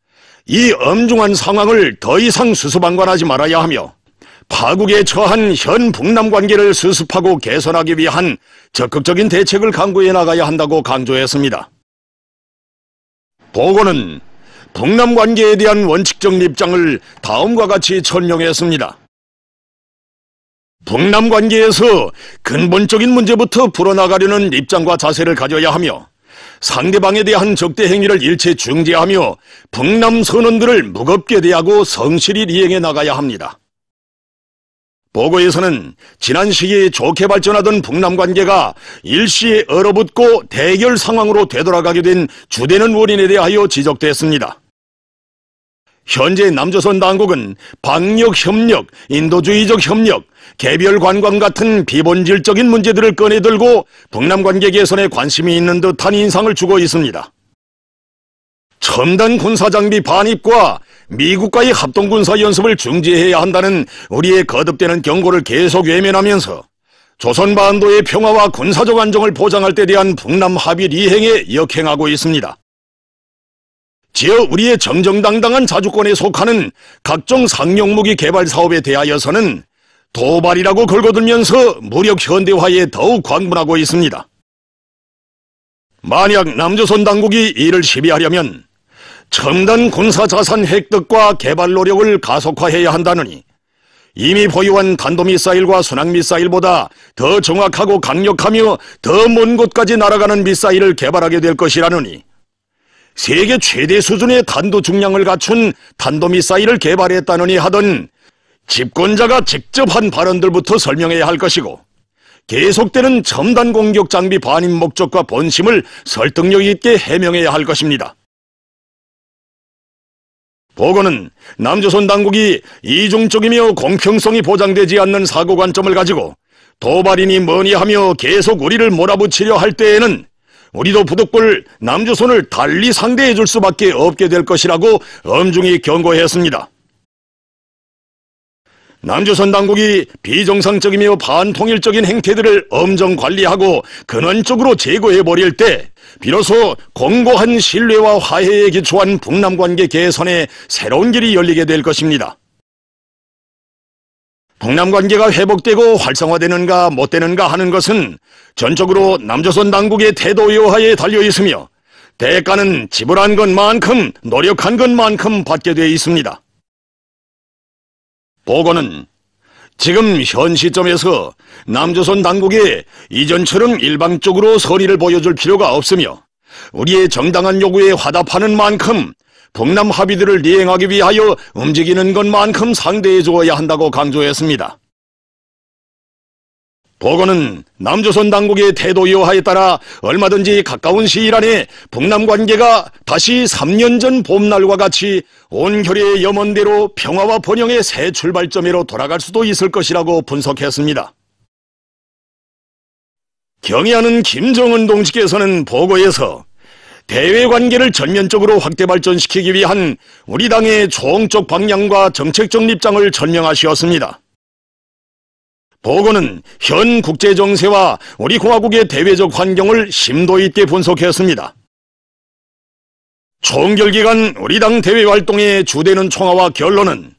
이 엄중한 상황을 더 이상 수수방관하지 말아야 하며 파국에 처한 현 북남 관계를 수습하고 개선하기 위한 적극적인 대책을 강구해 나가야 한다고 강조했습니다. 보고는 북남 관계에 대한 원칙적 입장을 다음과 같이 설명했습니다. 북남 관계에서 근본적인 문제부터 풀어나가려는 입장과 자세를 가져야 하며 상대방에 대한 적대 행위를 일체 중지하며 북남 선언들을 무겁게 대하고 성실히 이행해 나가야 합니다. 보고에서는 지난 시기에 좋게 발전하던 북남 관계가 일시에 얼어붙고 대결 상황으로 되돌아가게 된 주되는 원인에 대하여 지적됐습니다. 현재 남조선 당국은 방역 협력, 인도주의적 협력, 개별 관광 같은 비본질적인 문제들을 꺼내들고 북남 관계 개선에 관심이 있는 듯한 인상을 주고 있습니다. 첨단 군사장비 반입과 미국과의 합동군사 연습을 중지해야 한다는 우리의 거듭되는 경고를 계속 외면하면서 조선반도의 평화와 군사적 안정을 보장할 때 대한 북남 합의 이행에 역행하고 있습니다. 지어 우리의 정정당당한 자주권에 속하는 각종 상용무기 개발 사업에 대하여서는 도발이라고 걸거들면서 무력 현대화에 더욱 광분하고 있습니다. 만약 남조선 당국이 이를 시비하려면 첨단 군사자산 획득과 개발 노력을 가속화해야 한다느니 이미 보유한 탄도미사일과 순항미사일보다 더 정확하고 강력하며 더 먼 곳까지 날아가는 미사일을 개발하게 될 것이라느니 세계 최대 수준의 탄도 중량을 갖춘 탄도미사일을 개발했다느니 하던 집권자가 직접 한 발언들부터 설명해야 할 것이고, 계속되는 첨단 공격 장비 반입 목적과 본심을 설득력 있게 해명해야 할 것입니다. 보고는 남조선 당국이 이중적이며 공평성이 보장되지 않는 사고관점을 가지고 도발이니 뭐니 하며 계속 우리를 몰아붙이려 할 때에는 우리도 부득불 남조선을 달리 상대해 줄 수밖에 없게 될 것이라고 엄중히 경고했습니다. 남조선 당국이 비정상적이며 반통일적인 행태들을 엄정 관리하고 근원적으로 제거해버릴 때 비로소 공고한 신뢰와 화해에 기초한 북남 관계 개선에 새로운 길이 열리게 될 것입니다. 북남 관계가 회복되고 활성화되는가 못 되는가 하는 것은 전적으로 남조선 당국의 태도 여하에 달려 있으며 대가는 지불한 것만큼 노력한 것만큼 받게 되어 있습니다. 보고는 지금 현 시점에서 남조선 당국에 이전처럼 일방적으로 선의를 보여줄 필요가 없으며 우리의 정당한 요구에 화답하는 만큼 북남 합의들을 이행하기 위하여 움직이는 것만큼 상대해 주어야 한다고 강조했습니다. 보고는 남조선 당국의 태도 여하에 따라 얼마든지 가까운 시일 안에 북남 관계가 다시 3년 전 봄날과 같이 온결의 염원대로 평화와 번영의 새 출발점으로 돌아갈 수도 있을 것이라고 분석했습니다. 경의하는 김정은 동지께서는 보고에서 대외 관계를 전면적으로 확대 발전시키기 위한 우리 당의 총적 방향과 정책적 입장을 설명하셨습니다. 보고는 현 국제 정세와 우리 공화국의 대외적 환경을 심도 있게 분석했습니다. 총결기간 우리 당 대외 활동의 주되는 총화와 결론은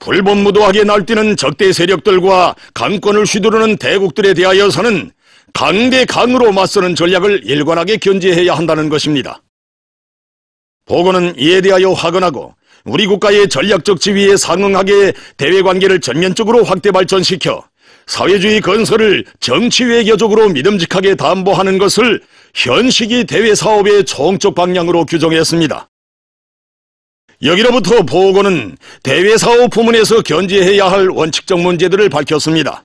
불법무도하게 날뛰는 적대 세력들과 강권을 휘두르는 대국들에 대하여서는 강대강으로 맞서는 전략을 일관하게 견지해야 한다는 것입니다. 보고는 이에 대하여 확언하고 우리 국가의 전략적 지위에 상응하게 대외관계를 전면적으로 확대 발전시켜 사회주의 건설을 정치 외교적으로 믿음직하게 담보하는 것을 현 시기 대외 사업의 총적 방향으로 규정했습니다. 여기로부터 보고는 대외 사업 부문에서 견지해야 할 원칙적 문제들을 밝혔습니다.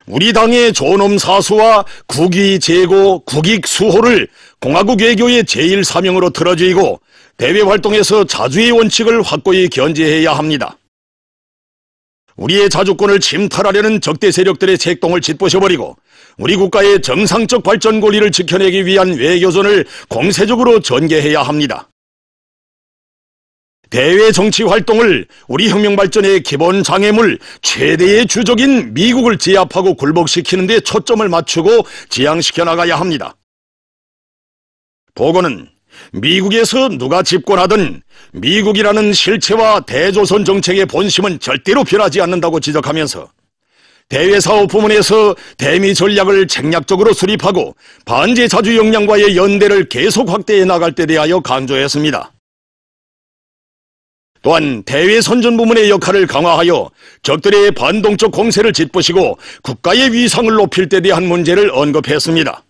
우리 당의 존엄 사수와 국위 제고, 국익 수호를 공화국 외교의 제1사명으로 틀어지고 대외 활동에서 자주의 원칙을 확고히 견지해야 합니다. 우리의 자주권을 침탈하려는 적대 세력들의 책동을 짓부셔버리고 우리 국가의 정상적 발전 권리를 지켜내기 위한 외교전을 공세적으로 전개해야 합니다. 대외 정치 활동을 우리 혁명 발전의 기본 장애물 최대의 주적인 미국을 제압하고 굴복시키는 데 초점을 맞추고 지향시켜 나가야 합니다. 보고는 미국에서 누가 집권하든 미국이라는 실체와 대조선 정책의 본심은 절대로 변하지 않는다고 지적하면서 대외사업 부문에서 대미 전략을 책략적으로 수립하고 반제 자주 역량과의 연대를 계속 확대해 나갈 때 대하여 강조했습니다. 또한 대외 선전 부문의 역할을 강화하여 적들의 반동적 공세를 짓부시고 국가의 위상을 높일 때 대한 문제를 언급했습니다.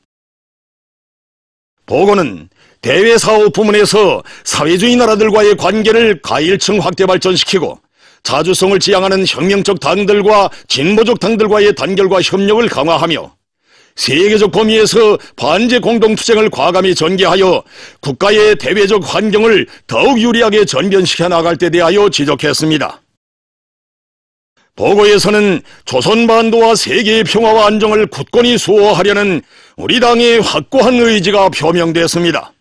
보고는 대외 사업 부문에서 사회주의 나라들과의 관계를 가일층 확대 발전시키고 자주성을 지향하는 혁명적 당들과 진보적 당들과의 단결과 협력을 강화하며 세계적 범위에서 반제 공동투쟁을 과감히 전개하여 국가의 대외적 환경을 더욱 유리하게 전변시켜 나갈 때 대하여 지적했습니다. 보고에서는 조선반도와 세계의 평화와 안정을 굳건히 수호하려는 우리 당의 확고한 의지가 표명됐습니다.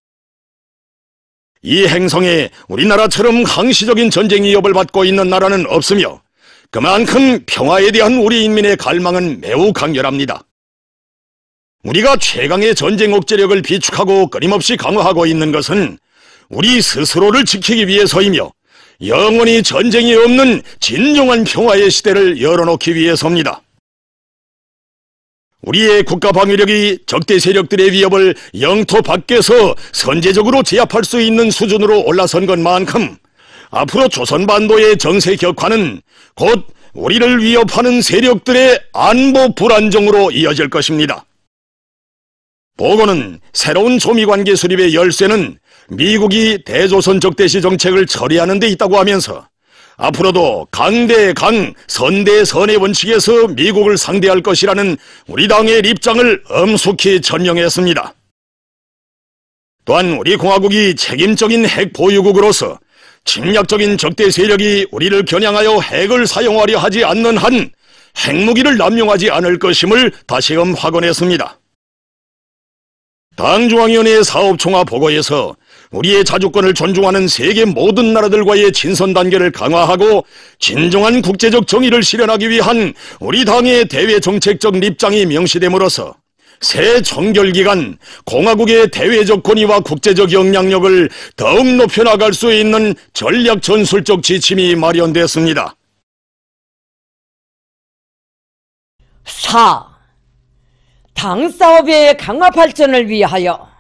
이 행성에 우리나라처럼 항시적인 전쟁 위협을 받고 있는 나라는 없으며 그만큼 평화에 대한 우리 인민의 갈망은 매우 강렬합니다. 우리가 최강의 전쟁 억제력을 비축하고 끊임없이 강화하고 있는 것은 우리 스스로를 지키기 위해서이며 영원히 전쟁이 없는 진정한 평화의 시대를 열어놓기 위해서입니다. 우리의 국가 방위력이 적대 세력들의 위협을 영토 밖에서 선제적으로 제압할 수 있는 수준으로 올라선 것만큼 앞으로 조선반도의 정세 격화는 곧 우리를 위협하는 세력들의 안보 불안정으로 이어질 것입니다. 보고는 새로운 조미관계 수립의 열쇠는 미국이 대조선 적대시 정책을 처리하는 데 있다고 하면서 앞으로도 강대강, 선대선의 원칙에서 미국을 상대할 것이라는 우리 당의 입장을 엄숙히 전명했습니다. 또한 우리 공화국이 책임적인 핵 보유국으로서 침략적인 적대 세력이 우리를 겨냥하여 핵을 사용하려 하지 않는 한 핵무기를 남용하지 않을 것임을 다시금 확언했습니다. 당중앙위원회 사업총화 보고에서 우리의 자주권을 존중하는 세계 모든 나라들과의 친선 단계를 강화하고 진정한 국제적 정의를 실현하기 위한 우리 당의 대외 정책적 입장이 명시됨으로써 새 정결기간 공화국의 대외적 권위와 국제적 영향력을 더욱 높여나갈 수 있는 전략 전술적 지침이 마련됐습니다.
4. 당 사업의 강화 발전을 위하여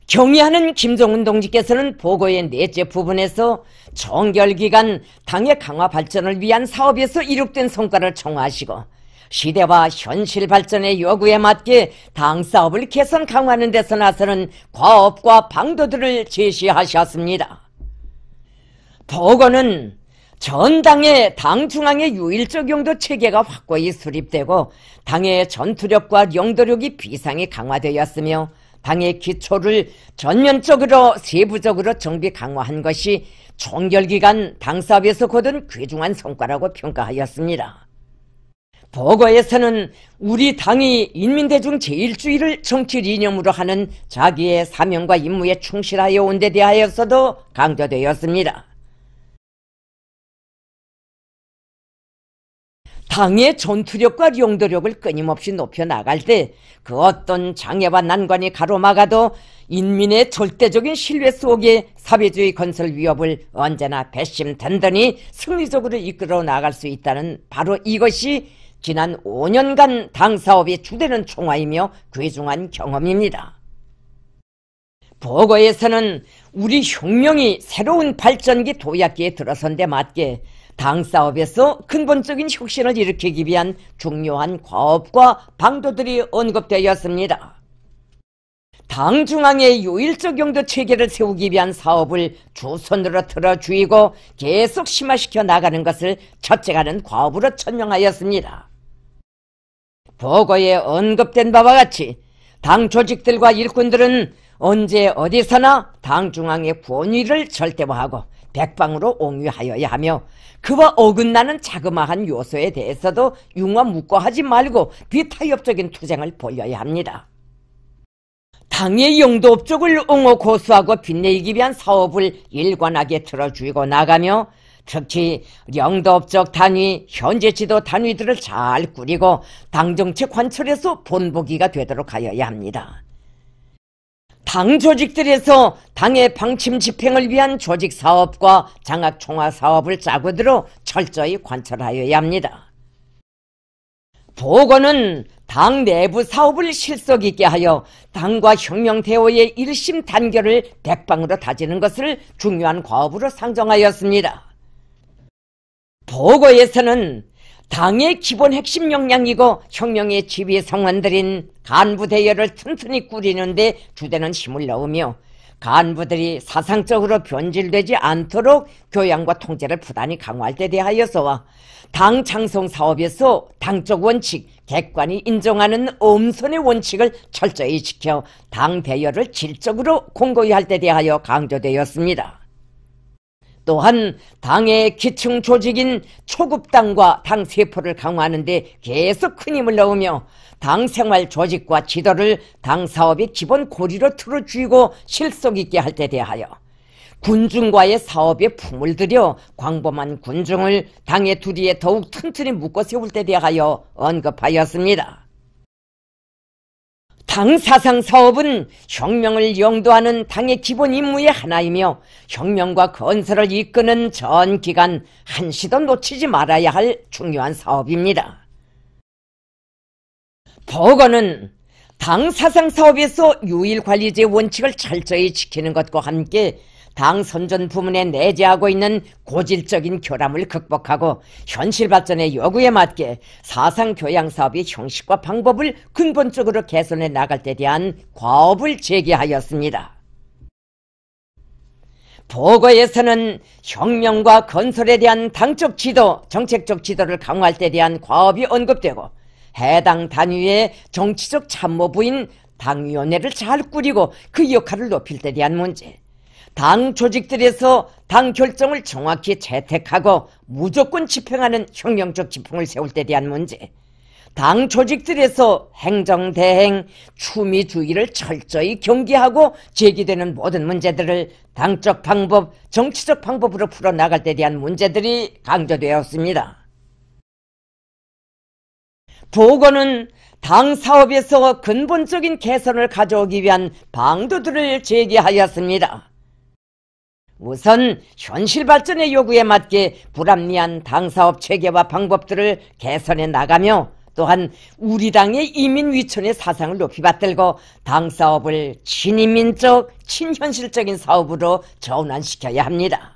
경의하는 김종훈 동지께서는 보고의 넷째 부분에서 정결기간 당의 강화 발전을 위한 사업에서 이룩된 성과를 총화하시고 시대와 현실 발전의 요구에 맞게 당 사업을 개선 강화하는 데서 나서는 과업과 방도들을 제시하셨습니다. 보고는 전당의 당 중앙의 유일적 용도 체계가 확고히 수립되고 당의 전투력과 용도력이 비상히 강화되었으며 당의 기초를 전면적으로 세부적으로 정비 강화한 것이 총결기간 당사업에서 거둔 귀중한 성과라고 평가하였습니다. 보고에서는 우리 당이 인민대중 제일주의를 정치 이념으로 하는 자기의 사명과 임무에 충실하여 온 데 대하여서도 강조되었습니다. 당의 전투력과 용도력을 끊임없이 높여나갈 때 그 어떤 장애와 난관이 가로막아도 인민의 절대적인 신뢰 속에 사회주의 건설 위협을 언제나 배심든든히 승리적으로 이끌어 나갈 수 있다는 바로 이것이 지난 5년간 당사업의 주되는 총화이며 귀중한 경험입니다. 보고에서는 우리 혁명이 새로운 발전기 도약기에 들어선 데 맞게 당사업에서 근본적인 혁신을 일으키기 위한 중요한 과업과 방도들이 언급되었습니다. 당 중앙의 유일적 용도 체계를 세우기 위한 사업을 주선으로 틀어주이고 계속 심화시켜 나가는 것을 첫째가는 과업으로 천명하였습니다. 보고에 언급된 바와 같이 당 조직들과 일꾼들은 언제 어디서나 당 중앙의 권위를 절대화하고 백방으로 옹유하여야 하며 그와 어긋나는 자그마한 요소에 대해서도 융화묶어하지 말고 비타협적인 투쟁을 벌여야 합니다. 당의 용도업적을 옹호 고수하고 빛내기 위한 사업을 일관하게 틀어주고 나가며 특히 영도업적 단위, 현재 지도 단위들을 잘 꾸리고 당정책 관철에서 본보기가 되도록 하여야 합니다. 당 조직들에서 당의 방침 집행을 위한 조직 사업과 장악 총화 사업을 짜고 들어 철저히 관철하여야 합니다. 보고는 당 내부 사업을 실속 있게 하여 당과 혁명 대오의 일심 단결을 백방으로 다지는 것을 중요한 과업으로 상정하였습니다. 보고에서는 당의 기본 핵심 역량이고 혁명의 지휘 상원들인 간부 대열을 튼튼히 꾸리는 데 주되는 힘을 넣으며 간부들이 사상적으로 변질되지 않도록 교양과 통제를 부단히 강화할 데 대하여서와 당 창성 사업에서 당적 원칙, 객관이 인정하는 엄선의 원칙을 철저히 지켜 당 대열을 질적으로 공고히 할 데 대하여 강조되었습니다. 또한 당의 기층 조직인 초급당과 당 세포를 강화하는 데 계속 큰 힘을 넣으며 당 생활 조직과 지도를 당 사업의 기본 고리로 틀어주고 실속 있게 할 데 대하여 군중과의 사업에 품을 들여 광범한 군중을 당의 두리에 더욱 튼튼히 묶어 세울 데 대하여 언급하였습니다. 당 사상 사업은 혁명을 영도하는 당의 기본 임무의 하나이며 혁명과 건설을 이끄는 전 기간 한시도 놓치지 말아야 할 중요한 사업입니다. 보고는 당 사상 사업에서 유일관리제 원칙을 철저히 지키는 것과 함께 당 선전 부문에 내재하고 있는 고질적인 결함을 극복하고 현실 발전의 요구에 맞게 사상 교양 사업의 형식과 방법을 근본적으로 개선해 나갈 데 대한 과업을 제기하였습니다. 보고에서는 혁명과 건설에 대한 당적 지도, 정책적 지도를 강화할 데 대한 과업이 언급되고 해당 단위의 정치적 참모부인 당위원회를 잘 꾸리고 그 역할을 높일 데 대한 문제, 당 조직들에서 당 결정을 정확히 채택하고 무조건 집행하는 혁명적 지풍을 세울 데 대한 문제, 당 조직들에서 행정, 대행, 추미주의를 철저히 경계하고 제기되는 모든 문제들을 당적 방법, 정치적 방법으로 풀어나갈 데 대한 문제들이 강조되었습니다. 보고는 당 사업에서 근본적인 개선을 가져오기 위한 방도들을 제기하였습니다. 우선 현실 발전의 요구에 맞게 불합리한 당사업 체계와 방법들을 개선해 나가며 또한 우리 당의 이민 위촌의 사상을 높이 받들고 당사업을 친인민적, 친현실적인 사업으로 전환시켜야 합니다.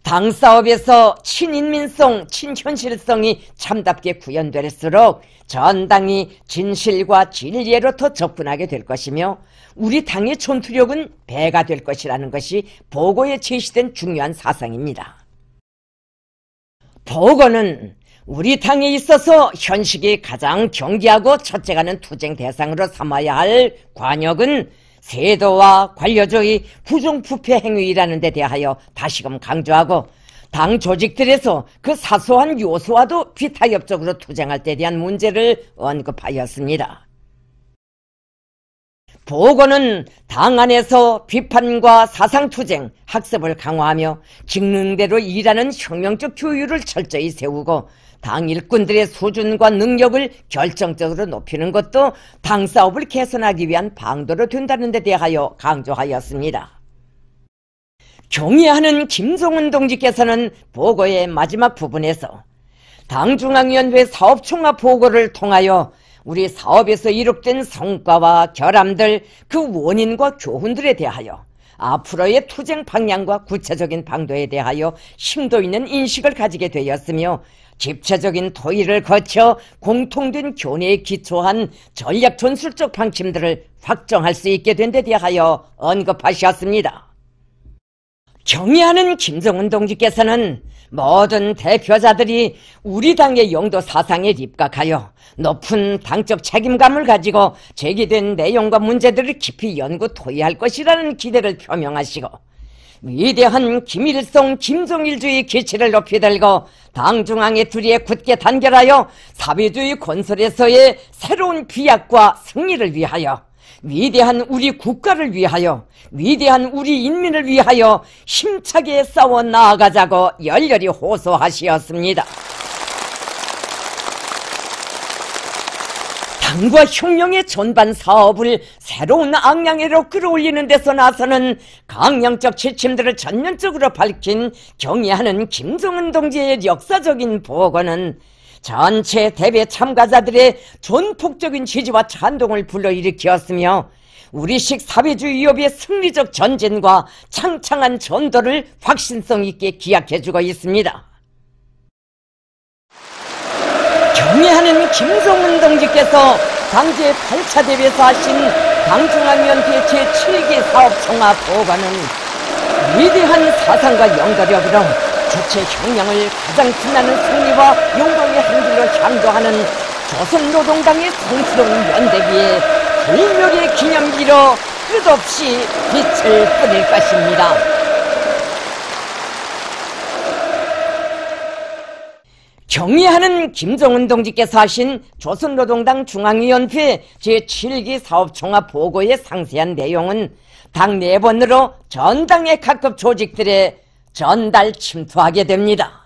당사업에서 친인민성, 친현실성이 참답게 구현될수록 전당이 진실과 진리로 더 접근하게 될 것이며 우리 당의 전투력은 배가 될 것이라는 것이 보고에 제시된 중요한 사상입니다. 보고는 우리 당에 있어서 현식이 가장 경계하고 첫째가는 투쟁 대상으로 삼아야 할 관역은 세도와 관료주의, 부정부패 행위라는 데 대하여 다시금 강조하고 당 조직들에서 그 사소한 요소와도 비타협적으로 투쟁할 때 대한 문제를 언급하였습니다. 보고는 당 안에서 비판과 사상투쟁, 학습을 강화하며 직능대로 일하는 혁명적 교육을 철저히 세우고 당 일꾼들의 수준과 능력을 결정적으로 높이는 것도 당 사업을 개선하기 위한 방도로 된다는 데 대하여 강조하였습니다. 경의하는 김종은 동지께서는 보고의 마지막 부분에서 당중앙위원회 사업총합보고를 통하여 우리 사업에서 이룩된 성과와 결함들, 그 원인과 교훈들에 대하여 앞으로의 투쟁 방향과 구체적인 방도에 대하여 심도 있는 인식을 가지게 되었으며 집체적인 토의를 거쳐 공통된 교내에 기초한 전략 전술적 방침들을 확정할 수 있게 된 데 대하여 언급하셨습니다. 경의하는 김정은 동지께서는 모든 대표자들이 우리 당의 영도 사상에 입각하여 높은 당적 책임감을 가지고 제기된 내용과 문제들을 깊이 연구 토의할 것이라는 기대를 표명하시고 위대한 김일성, 김정일주의 기치를 높이 들고 당 중앙의 둘이에 굳게 단결하여 사회주의 건설에서의 새로운 비약과 승리를 위하여 위대한 우리 국가를 위하여 위대한 우리 인민을 위하여 힘차게 싸워 나아가자고 열렬히 호소하시었습니다. 당과 혁명의 전반 사업을 새로운 악량으로 끌어올리는 데서 나서는 강령적 지침들을 전면적으로 밝힌 경의하는 김정은 동지의 역사적인 보고는 전체 대회 참가자들의 전폭적인 지지와 찬동을 불러일으켰으며 우리식 사회주의 위협의 승리적 전진과 창창한 전도를 확신성 있게 기약해주고 있습니다. 경의하는 김종은 동지께서 당제 8차 대회에서 하신 당중앙위원회 제7기 사업총합보고는 위대한 사상과 영도력으로 주체 혁명을 가장 빛나는 승리와 영광의 한길로 향도하는 조선노동당의 성스러운 연대기에 불멸의 기념비로 끝없이 빛을 뿌릴 것입니다. 경의하는 김정은 동지께서 하신 조선노동당 중앙위원회 제7기 사업총합보고의 상세한 내용은 당 내번으로 전당의 각급 조직들에 전달 침투하게 됩니다.